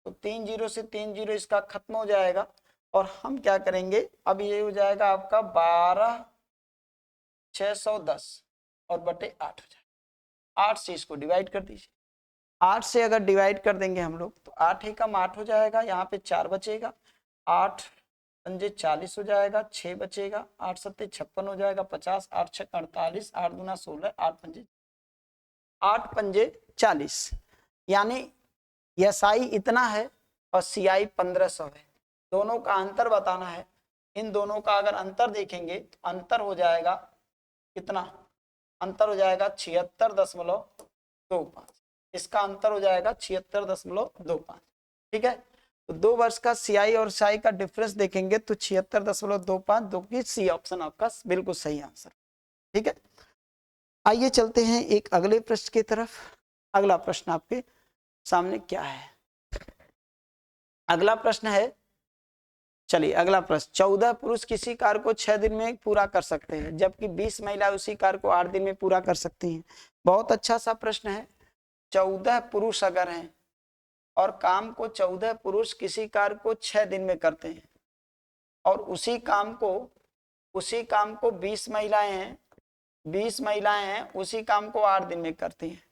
तो 3 जीरो से 3 जीरो इसका खत्म हो जाएगा, और हम क्या करेंगे, अब ये हो जाएगा आपका 12,610 और बटे 8 हो जाएगा, 8 से इसको डिवाइड कर दीजिए, 8 से अगर डिवाइड कर देंगे हम लोग, तो 8 ही कम 8 हो जाएगा, यहाँ पे 4 बचेगा, 8 पंजे 40 हो जाएगा, 6 बचेगा, 8 सत्ते 56 हो जाएगा, 50, 8 छक 48, 8 दूना 16, 8 पंजे 40, यानी एसआई इतना है और सीआई 1500 है, दोनों का अंतर बताना है। इन दोनों का अगर अंतर देखेंगे तो अंतर हो जाएगा कितना, अंतर हो जाएगा 76.25, इसका अंतर हो जाएगा 76.25, ठीक है। तो 2 वर्ष का सीआई और साई का डिफरेंस देखेंगे तो 76.25, दो की सी ऑप्शन आपका बिल्कुल सही आंसर, ठीक है। आइए चलते हैं एक अगले प्रश्न की तरफ। अगला प्रश्न आपके सामने क्या है, अगला प्रश्न है, चलिए अगला प्रश्न, 14 पुरुष किसी कार्य को 6 दिन में पूरा कर सकते हैं, जबकि 20 महिला उसी कार्य को 8 दिन में पूरा कर सकती हैं। बहुत अच्छा सा प्रश्न है। 14 पुरुष अगर हैं और काम को 14 पुरुष किसी कार्य को 6 दिन में करते हैं, और उसी काम को 20 महिलाएं हैं, 20 महिलाएं हैं उसी काम को 8 दिन में करती हैं,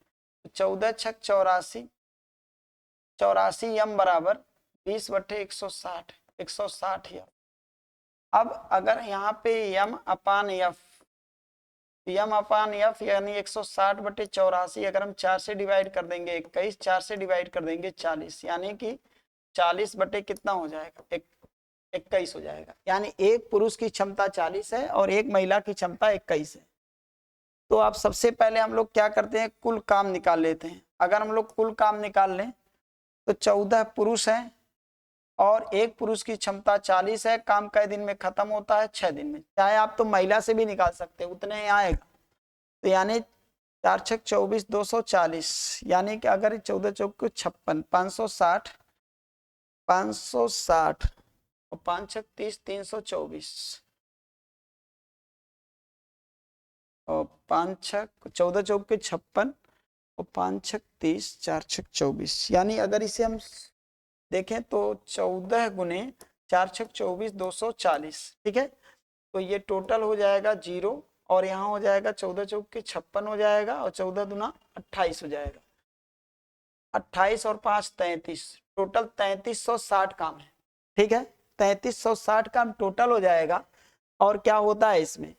14 छक 84, 84 यम बराबर 20/160, 160 यम। अब अगर यहाँ पे यम अपान एफ यानी 160/84, अगर हम 4 से डिवाइड कर देंगे 21, 4 से डिवाइड कर देंगे 40, यानी कि 40 बटे कितना हो जाएगा 21 हो जाएगा, यानी एक पुरुष की क्षमता 40 है और एक महिला की क्षमता 21 है। तो आप सबसे पहले हम लोग क्या करते हैं, कुल काम निकाल लेते हैं। अगर हम लोग कुल काम निकाल लें तो 14 पुरुष हैं और एक पुरुष की क्षमता 40 है, काम कई दिन में खत्म होता है 6 दिन में, चाहे आप तो महिला से भी निकाल सकते हैं, उतने ही आएगा। तो यानी 4 छक 24, 240, यानी कि अगर 14 चौक 56, 560 और 5 छक 30, 324 और 5 छक 14 चौक 56 और 5 छक 30, 4 छक 24, यानी अगर इसे हम देखें तो 14 गुने 4 छक 24, 240, ठीक है। तो ये टोटल हो जाएगा 0, और यहाँ हो जाएगा 14 चौक 56 हो जाएगा, और 14 दूना 28 हो जाएगा, 28 और 5 33, टोटल 3360 काम है, ठीक है। 3360 काम टोटल हो जाएगा। और क्या होता है इसमें,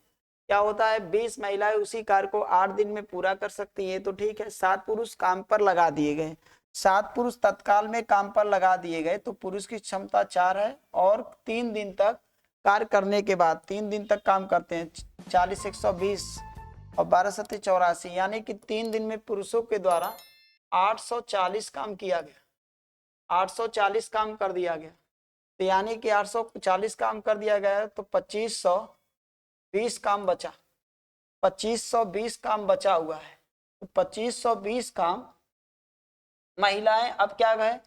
क्या होता है, 20 महिलाएं उसी कार्य को 8 दिन में पूरा कर सकती है, तो ठीक है। 7 पुरुष काम पर लगा दिए गए, 7 पुरुष तत्काल में काम पर लगा दिए गए, तो पुरुष की क्षमता 4 है, और 3 दिन तक कार्य करने के बाद 3 दिन तक काम करते हैं, 40 120 और 12 सत्ते 84, यानी कि 3 दिन में पुरुषों के द्वारा 840 काम किया गया, 840 काम कर दिया गया। तो यानी कि 840 काम कर दिया गया है, तो 2520 काम बचा, 2520 काम बचा हुआ है। तो 2520 काम महिलाएं अब क्या गए,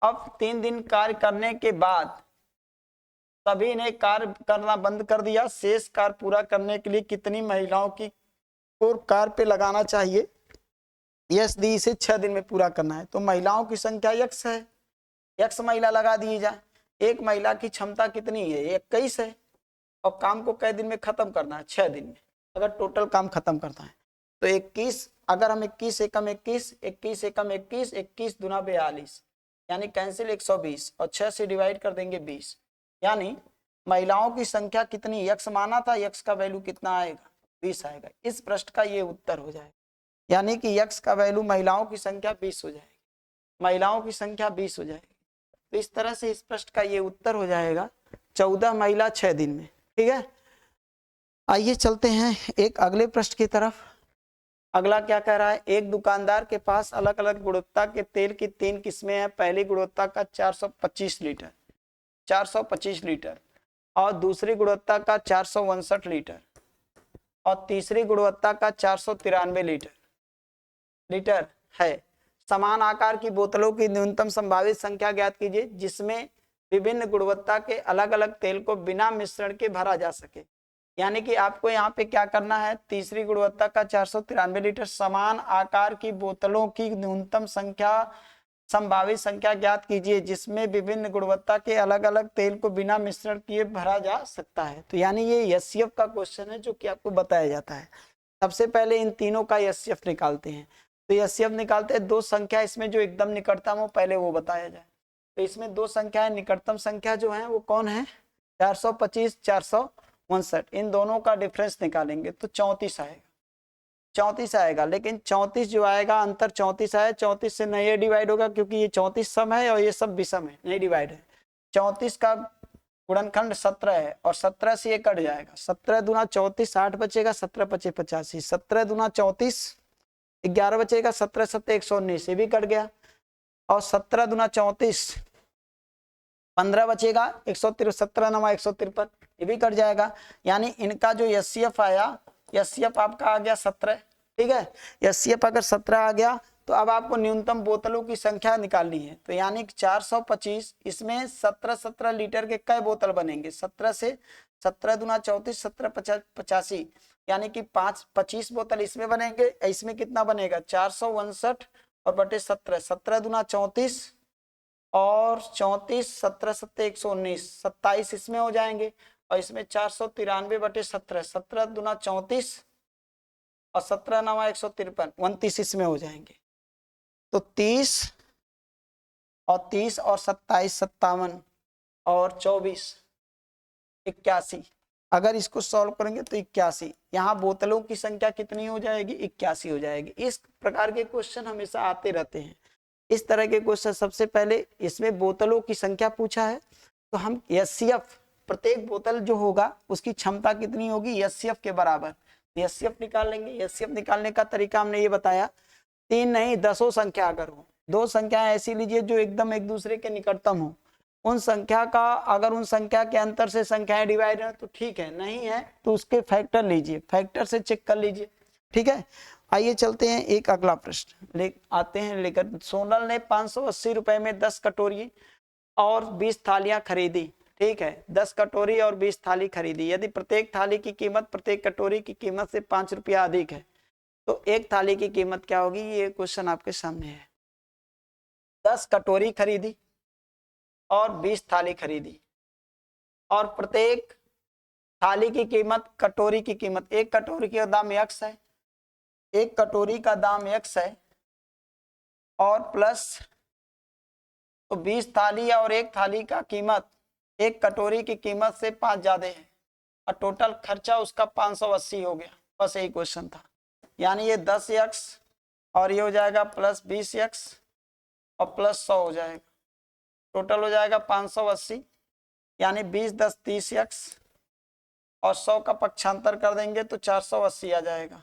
अब 3 दिन कार्य करने के बाद सभी ने कार्य करना बंद कर दिया। शेष कार्य पूरा करने के लिए कितनी महिलाओं की को कार्य पे लगाना चाहिए, यस दी, इसे 6 दिन में पूरा करना है। तो महिलाओं की संख्या x है, x महिला लगा दी जाए। एक महिला की क्षमता कितनी है, 21 है, और काम को कै दिन में खत्म करना है, 6 दिन में। अगर टोटल काम खत्म करना है तो 21, अगर हम 21 एकम 21, 21 एकम 21, 21 दूना 42, यानी कैंसिल 120, और 6 से डिवाइड कर देंगे 20, यानी महिलाओं की संख्या कितनी x माना था, x का वैल्यू कितना आएगा, 20 आएगा। इस प्रश्न का ये उत्तर हो जाएगा, यानी कि x का वैल्यू महिलाओं की संख्या 20 हो जाएगी, महिलाओं की संख्या 20 हो जाएगी। तो इस तरह से इस प्रश्न का ये उत्तर हो जाएगा 14 महिला 6 दिन में। ठीक है, आइए चलते हैं एक अगले प्रश्न की तरफ। अगला क्या कह रहा है, एक दुकानदार के पास अलग अलग गुणवत्ता के तेल की 3 किस्में हैं। पहली गुणवत्ता का 425 लीटर, 425 लीटर, और दूसरी गुणवत्ता का 459 लीटर, और तीसरी गुणवत्ता का 493 लीटर है। समान आकार की बोतलों की न्यूनतम संभावित संख्या ज्ञात कीजिए जिसमें विभिन्न गुणवत्ता के अलग अलग तेल को बिना मिश्रण के भरा जा सके। यानी कि आपको यहाँ पे क्या करना है, तीसरी गुणवत्ता का 493 लीटर, समान आकार की बोतलों की न्यूनतम संख्या संभावित संख्या ज्ञात कीजिए जिसमें विभिन्न गुणवत्ता के अलग अलग तेल को बिना मिश्रण किए भरा जा सकता है। तो यानी ये एचसीएफ का क्वेश्चन है जो कि आपको बताया जाता है। सबसे पहले इन तीनों का एचसीएफ निकालते हैं। तो एचसीएफ निकालते हैं, दो संख्या इसमें जो एकदम निकटतम हो पहले वो बताया जाए। तो इसमें दो संख्या है, निकटतम संख्या जो है वो कौन है, 425 459, इन दोनों का डिफरेंस निकालेंगे तो 34 आएगा, 34 आएगा। लेकिन 34 जो आएगा, अंतर 34 आया, 34 से नहीं डिवाइड होगा क्योंकि ये 34 सम है और ये सब विषम है, नहीं डिवाइड है। 34 का गुणनखंड 17 है और 17 से ये कट जाएगा, 17 दूना 34, 60 बचेगा, 17 पचे 85, 17 दूना 34, 11 बचेगा, 17 सत्ते 119, ये भी कट गया, और 17 दूना 34, 15 बचेगा, 153, 17 नवा 153, ये भी कट जाएगा। यानी इनका जो एचसीएफ आया, एचसीएफ आपका आ गया 17। ठीक है, एचसीएफ अगर 17 आ गया तो अब आपको न्यूनतम बोतलों की संख्या निकालनी है। तो यानी 425, इसमें 17 लीटर के कई बोतल बनेंगे, 17 से 17 दूना 34, 17 85, यानी कि 25 बोतल इसमें बनेंगे। इसमें कितना बनेगा, 459 और बटे 17, 17 दूना 34 और 34, 17 सत्ते 119, 27 इसमें हो जाएंगे, और इसमें 493 बटे 17, 17 दूना 34 और 17 नवा 153, 29 इसमें हो जाएंगे। तो 30 और 30 और 27 57 और 24 81, अगर इसको सॉल्व करेंगे तो 81। यहाँ बोतलों की संख्या कितनी हो जाएगी, 81 हो जाएगी। इस प्रकार के क्वेश्चन हमेशा आते रहते हैं। इस तरह के क्वेश्चन, सबसे पहले इसमें बोतलों की संख्या पूछा है तो हम एचसीएफ, प्रत्येक बोतल जो होगा उसकी क्षमता कितनी होगी, एचसीएफ के बराबर, एचसीएफ निकाल लेंगे। एचसीएफ निकालने का तरीका हमने ये बताया, 3 नहीं 10 संख्या अगर हो, दो संख्याएं ऐसी लीजिए जो एकदम एक दूसरे के निकटतम हो, उन संख्या का अगर उन संख्या के अंतर से संख्याएं डिवाइड है तो ठीक है, नहीं है तो उसके फैक्टर लीजिए, फैक्टर से चेक कर लीजिए। ठीक है, आइए चलते हैं एक अगला प्रश्न आते हैं लेकर। सोनल ने 580 रुपए में 10 कटोरी और 20 थालियां खरीदी। ठीक है, 10 कटोरी और 20 थाली खरीदी। यदि प्रत्येक थाली की कीमत प्रत्येक कटोरी की कीमत से 5 रुपया अधिक है तो एक थाली की कीमत क्या होगी, ये क्वेश्चन आपके सामने है। 10 कटोरी खरीदी और 20 थाली खरीदी, और प्रत्येक थाली की कीमत, कटोरी की कीमत, एक कटोरी का दाम x है, एक कटोरी का दाम x है, और प्लस तो 20 थाली और एक थाली का कीमत एक कटोरी की कीमत से 5 ज्यादा है, और टोटल खर्चा उसका 580 हो गया। बस यही क्वेश्चन था। यानी ये 10x और ये हो जाएगा प्लस 20x और प्लस 100 हो जाएगा, टोटल हो जाएगा 580। यानी 20 10 30x और 100 का पक्षांतर कर देंगे तो 480 आ जाएगा।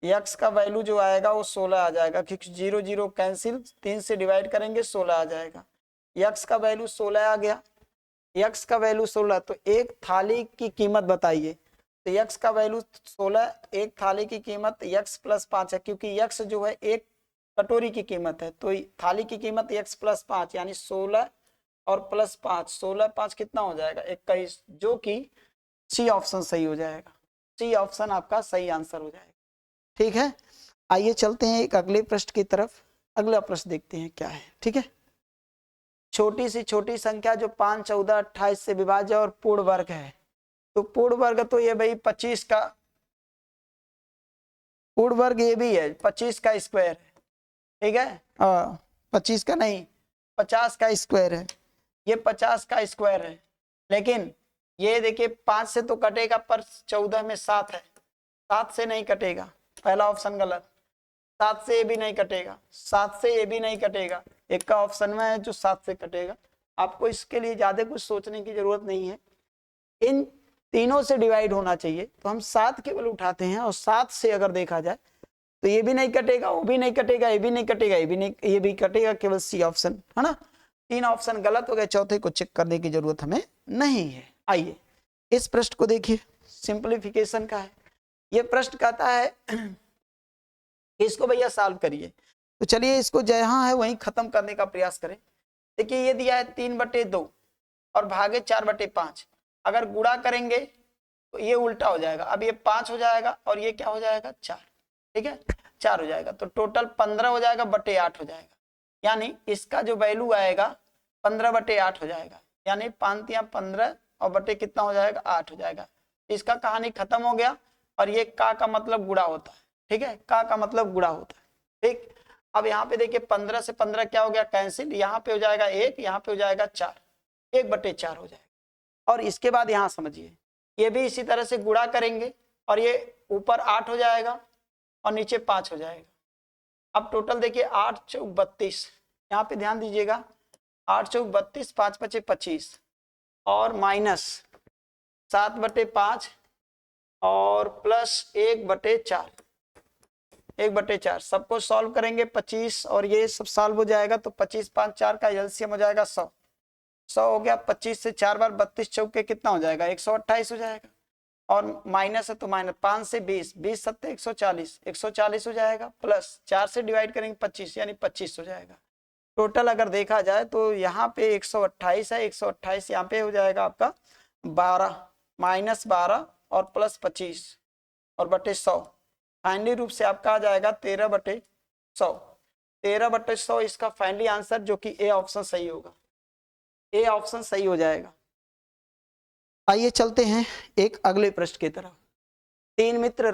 यक्स का वैल्यू जो आएगा वो 16 आ जाएगा, क्योंकि 0 0 कैंसिल, 3 से डिवाइड करेंगे 16 आ जाएगा। यक्स का वैल्यू 16 आ गया। यक्स का वैल्यू 16, तो एक थाली की कीमत बताइए। तो यक्स का वैल्यू 16, एक थाली की कीमत यक्स प्लस 5 है, क्योंकि यक्स जो है एक कटोरी की कीमत है, तो थाली की कीमत यक्स प्लस 5 यानी 16 और प्लस 5, 16 5 कितना हो जाएगा 21, जो कि सी ऑप्शन सही हो जाएगा। सी ऑप्शन आपका सही आंसर हो जाएगा। ठीक है, आइए चलते हैं एक अगले प्रश्न की तरफ। अगला प्रश्न देखते हैं क्या है। ठीक है, छोटी सी छोटी संख्या जो 5, 14, 28 से विभाज्य और पूर्ण वर्ग है। तो पूर्ण वर्ग तो ये भाई 25 का पूर्ण वर्ग ये भी है, 25 का स्क्वायर है। ठीक है, 25 का नहीं, 50 का स्क्वायर है। ये 50 का स्क्वायर है, लेकिन ये देखिए 5 से तो कटेगा, पर 14 में 7 है, 7 से नहीं कटेगा, पहला ऑप्शन गलत। 7 से ये भी नहीं कटेगा, 7 से ये भी नहीं कटेगा, एक का ऑप्शन में है जो 7 से कटेगा। आपको इसके लिए ज्यादा कुछ सोचने की जरूरत नहीं है, इन तीनों से डिवाइड होना चाहिए, तो हम 7 केवल उठाते हैं, और 7 से अगर देखा जाए तो ये भी नहीं कटेगा, वो भी नहीं कटेगा, ये भी नहीं कटेगा, ये भी नहीं, ये भी कटेगा, केवल सी ऑप्शन है ना। 3 ऑप्शन गलत हो गए, चौथे को चेक करने की जरूरत हमें नहीं है। आइए इस प्रश्न को देखिए, सिंप्लीफिकेशन का है। ये प्रश्न कहता है इसको भैया सॉल्व करिए। तो चलिए इसको जहां है वहीं खत्म करने का प्रयास करें। देखिए ये दिया है 3/2 और भागे 4/5। अगर गुणा करेंगे तो ये उल्टा हो जाएगा, अब ये 5 हो जाएगा और ये क्या हो जाएगा 4। ठीक है, 4 हो जाएगा, तो टोटल 15 हो जाएगा, बटे 8 हो जाएगा। यानी इसका जो वैल्यू आएगा 15/8 हो जाएगा, यानी 5 या 15 और बटे कितना हो जाएगा 8 हो जाएगा। इसका कहानी खत्म हो गया, और ये का मतलब गुणा होता है। ठीक है, का मतलब गुणा होता है। ठीक, अब यहाँ पे देखिए 15 से 15 क्या हो गया कैंसिल, यहाँ पे हो जाएगा 1, यहाँ पे हो जाएगा 4, 1/4 हो जाएगा। और इसके बाद यहाँ समझिए, ये भी इसी तरह से गुणा करेंगे, और ये ऊपर 8 हो जाएगा और नीचे 5 हो जाएगा। अब टोटल देखिए 8 चौक 32, यहाँ पे ध्यान दीजिएगा, 8 चौक 32, 5 5 25 और माइनस 7/5 और प्लस 1/4, 1/4 सबको सॉल्व करेंगे 25, और ये सब सॉल्व हो जाएगा, तो 25 5 4 का एलसीएम हो जाएगा 100। 100 हो गया, 25 से 4 बार 32 चौके कितना हो जाएगा 128 हो जाएगा, और माइनस है तो माइनस 5 से 20, 20 सत्ते 140, 140 हो जाएगा, प्लस 4 से डिवाइड करेंगे 25 यानी 25 हो जाएगा। टोटल अगर देखा जाए तो यहाँ पे 128 है, 128 यहाँ पे हो जाएगा आपका 12, माइनस 12 और प्लस 25 और बटे 100। फाइनली रूप से आपका आ जाएगा 13/100। 13/100 इसका फाइनली आंसर, जो कि ए ऑप्शन सही होगा, ए ऑप्शन सही हो जाएगा। आइए चलते हैं एक अगले प्रश्न की तरफ। 3 मित्र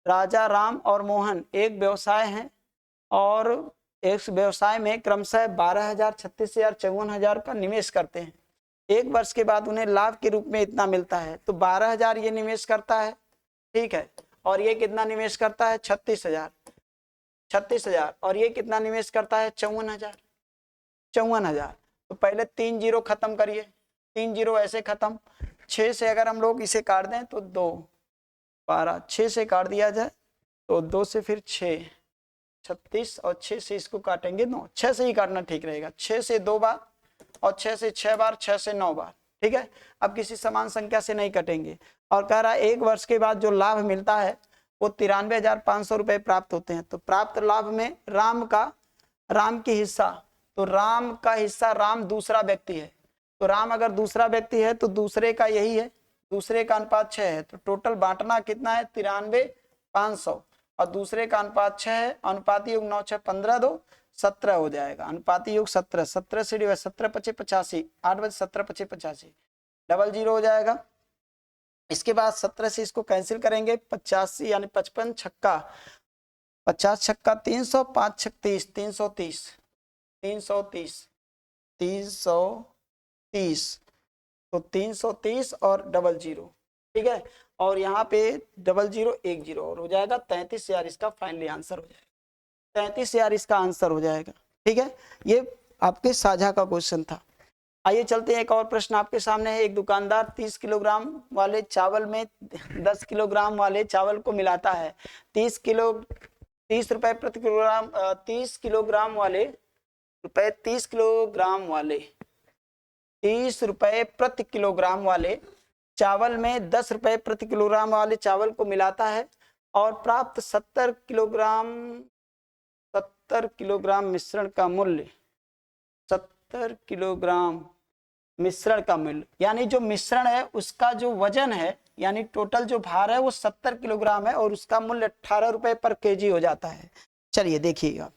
राजा राम और मोहन एक व्यवसाय हैं, और एक व्यवसाय में क्रमशः 12,000, 36,000, 54,000 का निवेश करते हैं। एक वर्ष के बाद उन्हें लाभ के रूप में इतना मिलता है। तो 12,000 ये निवेश करता है, ठीक है, और ये कितना निवेश करता है 36,000, और ये कितना निवेश करता है 54,000। तो पहले 3 जीरो खत्म करिए, 3 जीरो ऐसे खत्म। 6 से अगर हम लोग इसे काट दें तो 2 12, 6 से काट दिया जाए तो 2 से फिर 6 36, और 6 से इसको काटेंगे 9, 6 से ही काटना ठीक रहेगा, 6 से 2 बार और 6 से 6 बार, 6 से 9 बार। ठीक है, अब किसी समान संख्या से नहीं कटेंगे। और कह रहा है एक वर्ष के बाद जो लाभ मिलता है वो 93,500 रुपए प्राप्त होते हैं। तो प्राप्त लाभ में राम की हिस्सा, तो राम का हिस्सा, राम दूसरा व्यक्ति है, तो राम अगर दूसरा व्यक्ति है तो दूसरे का यही है, दूसरे का अनुपात 6 है, तो टोटल बांटना कितना है 93,500, और दूसरे का अनुपात 6 है, अनुपाती योग 9 6 15 2 17 हो जाएगा, अनुपाती योग 17, 17 से डिवाइड 17 5 85, 8 बजे 17 5 85, डबल जीरो हो जाएगा। इसके बाद 17 से इसको कैंसिल करेंगे, 85 यानी 55 छक्का 50 छक्का 300, 5 छक 30, 330 तो 330 और डबल जीरो। ठीक है, और यहाँ पे डबल जीरो 1 जीरो और हो जाएगा 33,000 इसका फाइनली आंसर हो जाएगा, 33,000 इसका आंसर हो जाएगा। ठीक है, ये आपके साझा का क्वेश्चन था। आइए चलते हैं, एक और प्रश्न आपके सामने है। एक दुकानदार 30 किलोग्राम वाले चावल में 10 किलोग्राम वाले चावल को मिलाता है। 30 रुपए प्रति किलोग्राम 30 किलोग्राम वाले रुपए 30 किलोग्राम वाले 30 रुपए प्रति किलोग्राम वाले चावल में 10 रुपए प्रति किलोग्राम वाले चावल को मिलाता है और प्राप्त 70 किलोग्राम मिश्रण का मूल्य 70 किलोग्राम मिश्रण का मूल्य, यानी जो मिश्रण है उसका जो वजन है, यानी टोटल जो भार है वो 70 किलोग्राम है और उसका मूल्य 18 रुपए पर केजी हो जाता है। चलिए देखिएगा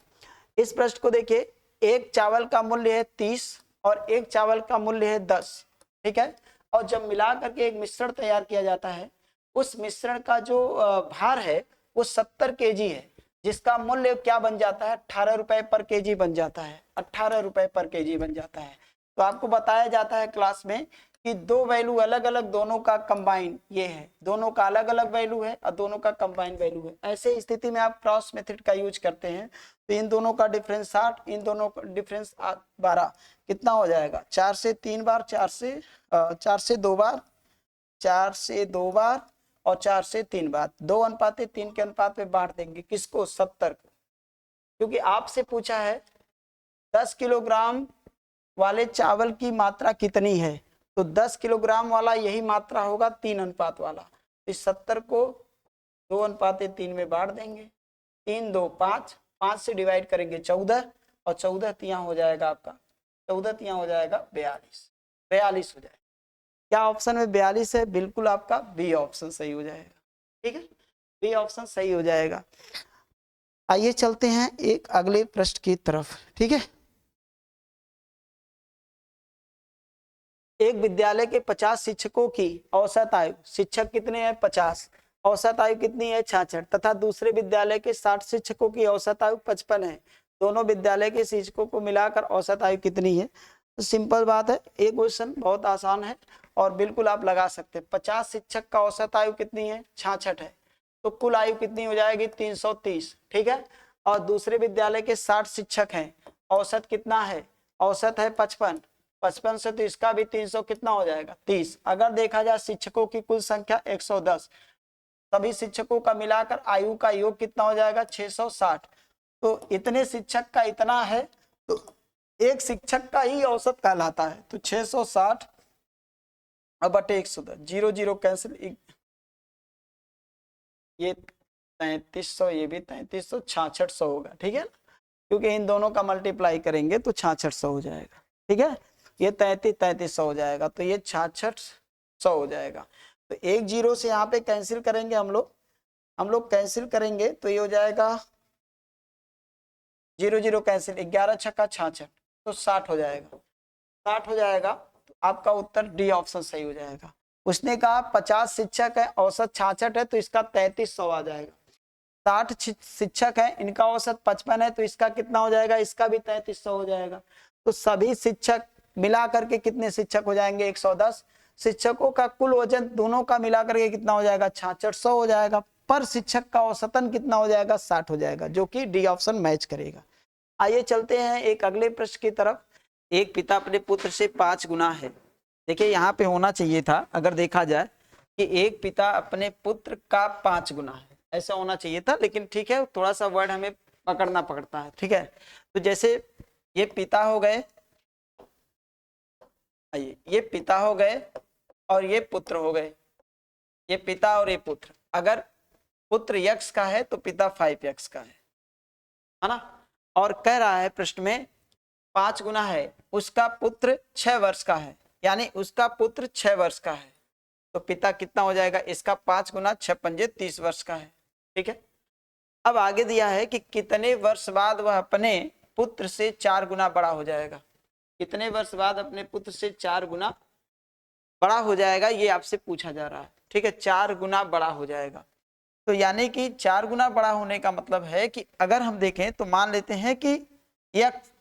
इस प्रश्न को, देखिए एक चावल का मूल्य है 30 और एक चावल का मूल्य है 10, ठीक है। और जब मिला करके एक मिश्रण तैयार किया जाता है, उस मिश्रण का जो भार है वो 70 केजी है, जिसका मूल्य क्या बन जाता है, 18 रुपए पर केजी बन जाता है। 18 रुपए पर केजी बन जाता है। तो आपको बताया जाता है क्लास में कि दो वैल्यू अलग अलग, दोनों का कंबाइन ये है, दोनों का अलग अलग वैल्यू है और दोनों का कंबाइन वैल्यू है। ऐसे स्थिति में आप क्रॉस मेथड का यूज करते हैं तो इन दोनों का डिफरेंस 60, इन दोनों का डिफरेंस 12, कितना हो जाएगा, 4 से 3 बार, 4 से 2 बार, 4 से 2 बार और 4 से 3 बार, 2:3 के अनुपात में बांट देंगे। किसको, 70 को, क्योंकि आपसे पूछा है 10 किलोग्राम वाले चावल की मात्रा कितनी है, तो 10 किलोग्राम वाला यही मात्रा होगा, 3 अनुपात वाला। इस 70 को 2:3 में बांट देंगे, 3 2 5, 5 से डिवाइड करेंगे 14 और 14 तिया हो जाएगा आपका, 14 तिया हो जाएगा 42 हो जाएगा। क्या ऑप्शन में 42 है, बिल्कुल आपका बी ऑप्शन सही हो जाएगा, ठीक है, बी ऑप्शन सही हो जाएगा। आइए चलते हैं एक अगले प्रश्न की तरफ, ठीक है। एक विद्यालय के 50 शिक्षकों की औसत आयु, शिक्षक कितने हैं 50, औसत आयु कितनी है 66, तथा दूसरे विद्यालय के 60 शिक्षकों की औसत आयु 55 है। दोनों विद्यालय के शिक्षकों को मिलाकर औसत आयु कितनी है। तो सिंपल बात है, एक क्वेश्चन बहुत आसान है और बिल्कुल आप लगा सकते हैं। 50 शिक्षक का औसत आयु कितनी है 66 है, तो कुल आयु कितनी हो जाएगी 330, ठीक है। और दूसरे विद्यालय के 60 शिक्षक हैं, औसत कितना है, औसत है 55 से तो इसका भी 300 कितना हो जाएगा 30। अगर देखा जाए शिक्षकों की कुल संख्या 110, सभी शिक्षकों का मिलाकर आयु का योग कितना हो जाएगा 660। तो इतने शिक्षक का इतना है तो एक शिक्षक का ही औसत कहलाता है। तो 660 अब बटे 110, 0 0 कैंसिल, ये 3300, ये भी 3300, 6600 होगा, ठीक है, क्योंकि इन दोनों का मल्टीप्लाई करेंगे तो 6600 हो जाएगा, ठीक है। ये 3300 हो जाएगा, तो ये 6600 हो जाएगा। तो एक 0 से यहाँ पे कैंसिल करेंगे हम लोग कैंसिल करेंगे तो ये हो जाएगा 0 0 कैंसिल, 11 छक्का 66, तो 60 हो जाएगा, 60 हो जाएगा। तो आपका उत्तर डी ऑप्शन सही हो जाएगा। उसने कहा 50 शिक्षक है, औसत 66 है, तो इसका 3300 आ जाएगा। 60 शिक्षक है, इनका औसत 55 है, तो इसका कितना हो जाएगा, इसका भी 3300 हो जाएगा। तो सभी शिक्षक मिला करके कितने शिक्षक हो जाएंगे 110, शिक्षकों का कुल वजन दोनों का मिला करके कितना हो जाएगा 6600 हो जाएगा, पर शिक्षक का औसतन कितना हो जाएगा 60 हो जाएगा, जो कि डी ऑप्शन मैच करेगा। आइए चलते हैं एक अगले प्रश्न की तरफ। एक पिता अपने पुत्र से 5 गुना है। देखिए यहाँ पे होना चाहिए था, अगर देखा जाए कि एक पिता अपने पुत्र का 5 गुना है, ऐसा होना चाहिए था, लेकिन ठीक है, थोड़ा सा वर्ड हमें पकड़ना पड़ता है, ठीक है। तो जैसे ये पिता हो गए, आइए ये पिता हो गए और ये पुत्र हो गए, ये पिता और ये पुत्र। अगर पुत्र यक्ष का है तो पिता 5x का है ना। और कह रहा है प्रश्न में 5 गुना है, उसका पुत्र 6 वर्ष का है, यानी उसका पुत्र 6 वर्ष का है, तो पिता कितना हो जाएगा, इसका 5 गुना 6 पंजे 30 वर्ष का है, ठीक है। अब आगे दिया है कि कितने वर्ष बाद वह अपने पुत्र से 4 गुना बड़ा हो जाएगा। कितने वर्ष बाद अपने पुत्र से 4 गुना बड़ा हो जाएगा, ये आपसे पूछा जा रहा है, ठीक है। 4 गुना बड़ा हो जाएगा, तो यानी कि 4 गुना बड़ा होने का मतलब है कि अगर हम देखें तो मान लेते हैं कि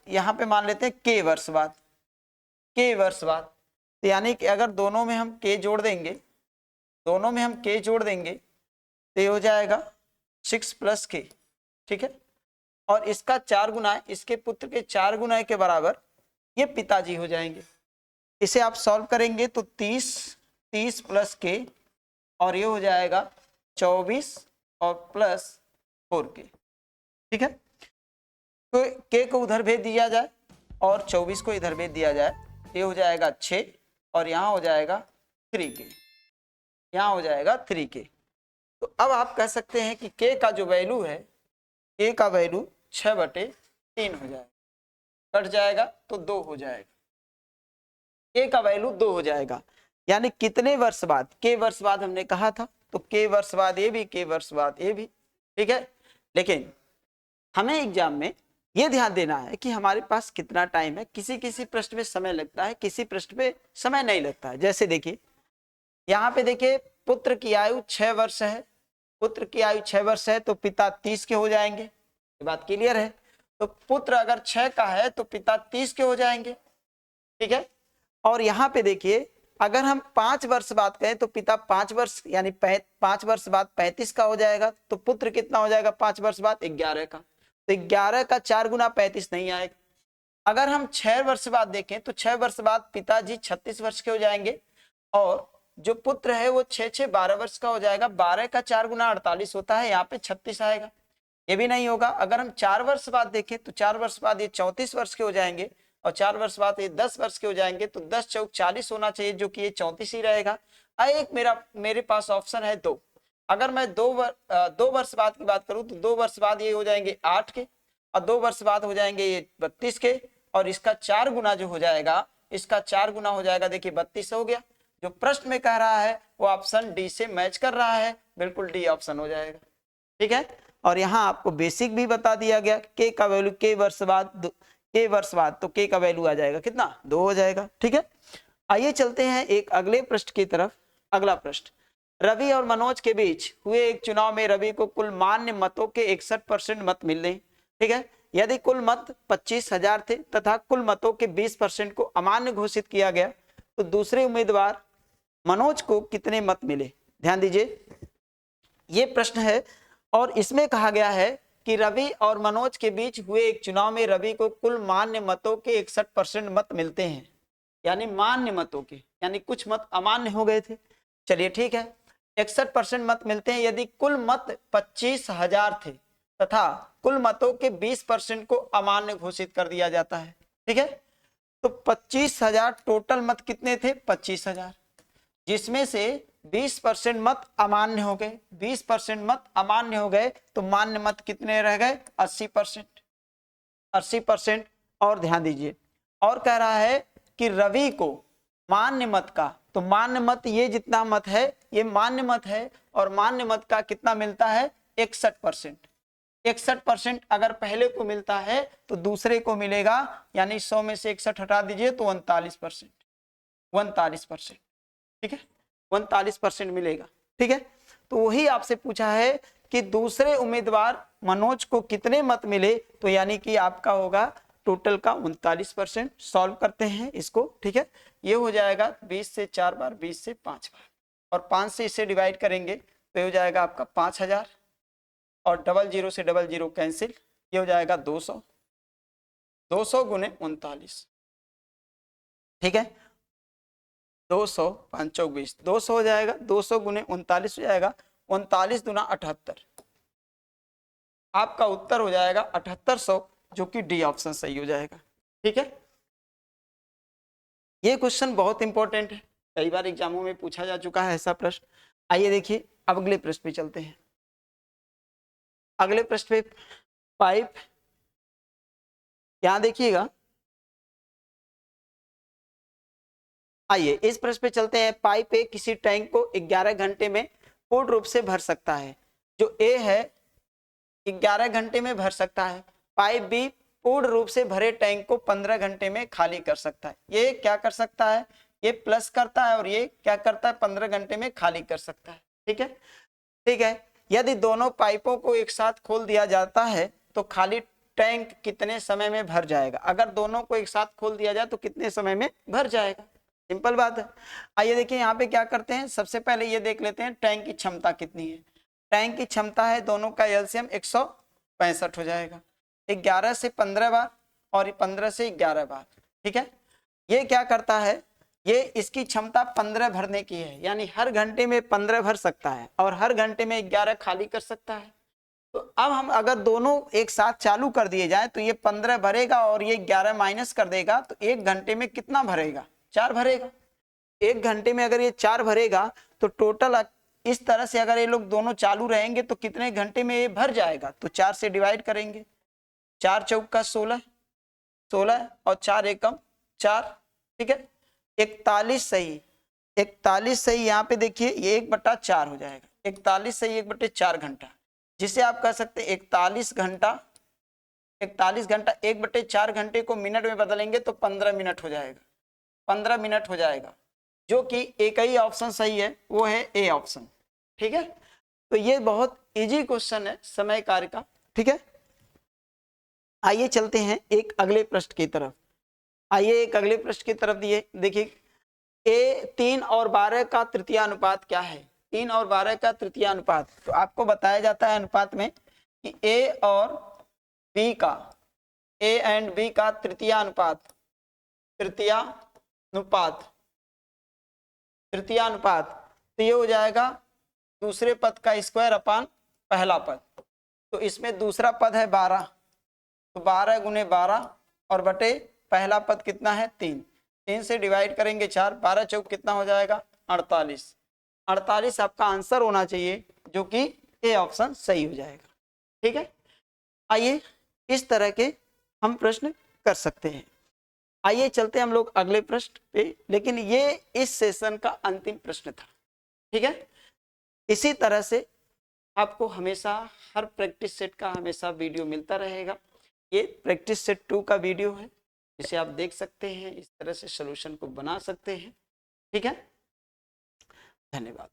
यहाँ पे मान लेते हैं के वर्ष बाद, तो यानी कि अगर दोनों में हम के जोड़ देंगे, तो ये हो जाएगा 6 + k, ठीक है। और इसका 4 गुना, इसके पुत्र के 4 गुना के बराबर ये पिताजी हो जाएंगे, इसे आप सॉल्व करेंगे तो 30 प्लस के और ये हो जाएगा 24 और प्लस 4 के। ठीक है, तो के को उधर भेज दिया जाए और 24 को इधर भेज दिया जाए, ये हो जाएगा 6 और यहाँ हो जाएगा 3 के, यहाँ हो जाएगा 3 के। तो अब आप कह सकते हैं कि के का जो वैल्यू है, के का वैल्यू 6/3 हो जाएगा, कट जाएगा तो 2 हो जाएगा, के का वैल्यू 2 हो जाएगा। यानी कितने वर्ष बाद, के वर्ष बाद हमने कहा था, तो के वर्ष बाद ये भी, के वर्ष बाद ये भी। ठीक है, लेकिन हमें एग्जाम में ये ध्यान देना है कि हमारे पास कितना टाइम है। किसी किसी प्रश्न में समय लगता है, किसी प्रश्न में समय नहीं लगता है। जैसे देखिए यहाँ पे देखिए, पुत्र की आयु 6 वर्ष है, पुत्र की आयु 6 वर्ष है तो पिता 30 के हो जाएंगे, ये बात क्लियर है। तो पुत्र अगर 6 का है तो पिता 30 के हो जाएंगे। ठीक है, और यहाँ पे देखिए अगर हम 5 वर्ष बाद कहें तो पिता 5 वर्ष यानी 5 वर्ष बाद 35 का हो जाएगा, तो पुत्र कितना हो जाएगा 5 वर्ष बाद 11 का। तो 11 का 4 गुना 35 नहीं आएगा। अगर हम 6 वर्ष बाद देखें तो 6 वर्ष बाद पिताजी 36 वर्ष के हो जाएंगे और जो पुत्र है वो 6 12 वर्ष का हो जाएगा। 12 का 4 गुना 48 होता है, यहाँ पे 36 आएगा, ये भी नहीं होगा। अगर हम 4 वर्ष बाद देखें तो 4 वर्ष बाद ये 34 वर्ष के हो जाएंगे और 4 वर्ष बाद ये 10 वर्ष के हो जाएंगे, तो 10 चौक 40 होना चाहिए, जो कि ये 34 ही रहेगा। एक मेरे पास ऑप्शन है 2। अगर मैं 2 वर्ष बाद की बात करूं तो 2 वर्ष बाद ये हो जाएंगे 8 के और 2 वर्ष बाद हो जाएंगे ये 32 के, और इसका 4 गुना जो हो जाएगा, इसका 4 गुना हो जाएगा, देखिए 32 हो गया। जो प्रश्न में कह रहा है वो ऑप्शन डी से मैच कर रहा है, बिल्कुल डी ऑप्शन हो जाएगा। ठीक है, और यहाँ आपको बेसिक भी बता दिया गया, के का वैल्यू के वर्ष बाद तो के का वैल्यू आ जाएगा कितना, 2 हो जाएगा। ठीक है, आइए चलते हैं एक अगले प्रश्न की तरफ। अगला प्रश्न, रवि और मनोज के बीच हुए एक चुनाव में रवि को कुल मान्य मतों के 61% मत मिले। ठीक है, यदि कुल मत 25,000 थे तथा कुल मतों के 20% को अमान्य घोषित किया गया तो दूसरे उम्मीदवार मनोज को कितने मत मिले। ध्यान दीजिए, ये प्रश्न है और इसमें कहा गया है कि रवि और मनोज के बीच हुए एक चुनाव में रवि को कुल मान्य मतों के 61% मत मिलते हैं, यानी मान्य मतों के, यानी कुछ मत अमान्य हो गए थे। चलिए ठीक है, 61% मत मिलते हैं यदि कुल मत 25,000 थे तथा कुल मतों के 20% को अमान्य घोषित कर दिया जाता है। ठीक है, तो 25,000 टोटल मत कितने थे, 25,000, जिसमें से 20% मत अमान्य हो गए, 20% मत अमान्य हो गए, तो मान्य मत कितने रह गए, 80%। और ध्यान दीजिए, और कह रहा है कि रवि को मान्य मत का, तो मान्य मत ये जितना मत है ये मान्य मत है, और मान्य मत का कितना मिलता है, 61%। 61% अगर पहले को मिलता है तो दूसरे को मिलेगा, यानी 100 में से 61 हटा दीजिए तो 39%। ठीक है, 39% मिलेगा। ठीक है, तो वही आपसे पूछा है कि दूसरे उम्मीदवार मनोज को कितने मत मिले, तो यानी कि आपका होगा टोटल का 39%। सॉल्व करते हैं इसको। ठीक है, ये हो जाएगा 20 से 4 बार, 20 से 5 बार, और 5 से इसे डिवाइड करेंगे तो हो जाएगा आपका 5,000, और 00 से 00 कैंसिल, ये हो जाएगा 200 गुने 39। ठीक है, 200 5 चौक 20, 200 हो जाएगा, 200 गुने 39 हो जाएगा, 39 दूना 78। आपका उत्तर हो जाएगा 7800, जो कि डी ऑप्शन सही हो जाएगा। ठीक है, ये क्वेश्चन बहुत इंपॉर्टेंट है, कई बार एग्जामों में पूछा जा चुका है ऐसा प्रश्न। आइए देखिए अब अगले प्रश्न पे चलते हैं। अगले प्रश्न पे पाइप, यहां देखिएगा, आइए इस प्रश्न पे चलते हैं। पाइप ए किसी टैंक को 11 घंटे में पूर्ण रूप से भर सकता है। जो ए है 11 घंटे में भर सकता है, पाइप बी पूर्ण रूप से भरे टैंक को 15 घंटे में खाली कर सकता है। ये क्या कर सकता है, ये प्लस करता है और ये क्या करता है, 15 घंटे में खाली कर सकता है। ठीक है, ठीक है, यदि दोनों पाइपों को एक साथ खोल दिया जाता है तो खाली टैंक कितने समय में भर जाएगा। अगर दोनों को एक साथ खोल दिया जाए तो कितने समय में भर जाएगा, सिंपल बात है। आइए देखिए यहाँ पे क्या करते हैं, सबसे पहले ये देख लेते हैं टैंक की क्षमता कितनी है। टैंक की क्षमता है, दोनों का एलसीएम 165 हो जाएगा, 11 से 15 बार और 15 से 11 बार। ठीक है, ये क्या करता है, ये इसकी क्षमता 15 भरने की है, यानी हर घंटे में 15 भर सकता है और हर घंटे में 11 खाली कर सकता है। तो अब हम अगर दोनों एक साथ चालू कर दिए जाए तो ये 15 भरेगा और ये 11 माइनस कर देगा, तो एक घंटे में कितना भरेगा? 4 भरेगा। एक घंटे में अगर ये 4 भरेगा तो टोटल इस तरह से अगर ये लोग दोनों चालू रहेंगे तो कितने घंटे में ये भर जाएगा? तो 4 से डिवाइड करेंगे, 4 चौका 16, 16 और 4 एकम 4, ठीक है। 41 सही, 41 सही, यहाँ पे देखिए ये 1/4 हो जाएगा, 41 सही 1/4 घंटा, जिसे आप कह सकते हैं 41 घंटा। 41 घंटा 1/4 घंटे को मिनट में बदलेंगे तो 15 मिनट हो जाएगा, 15 मिनट हो जाएगा, जो कि एक ही ऑप्शन सही है, वो है ए ऑप्शन, ठीक है। तो ये बहुत इजी क्वेश्चन है समय कार्य का, ठीक है। आइए चलते हैं एक अगले प्रश्न की तरफ। आइए एक अगले प्रश्न की तरफ दिए, देखिए ए 3 और 12 का तृतीय अनुपात क्या है? 3 और 12 का तृतीय अनुपात, तो आपको बताया जाता है अनुपात में कि ए और बी का, ए एंड बी का तृतीय अनुपात, तृतीय अनुपात, तो ये हो जाएगा दूसरे पद का स्क्वायर अपान पहला पद। तो इसमें दूसरा पद है 12, तो 12 गुने 12 और बटे पहला पद कितना है? 3, 3 से डिवाइड करेंगे 4, 12 चौक कितना हो जाएगा? 48, 48 आपका आंसर होना चाहिए, जो कि ए ऑप्शन सही हो जाएगा, ठीक है। आइए इस तरह के हम प्रश्न कर सकते हैं। आइए चलते हैं हम लोग अगले प्रश्न पे, लेकिन ये इस सेशन का अंतिम प्रश्न था, ठीक है। इसी तरह से आपको हमेशा हर प्रैक्टिस सेट का हमेशा वीडियो मिलता रहेगा। ये प्रैक्टिस सेट 2 का वीडियो है, जिसे आप देख सकते हैं, इस तरह से सॉल्यूशन को बना सकते हैं, ठीक है। धन्यवाद।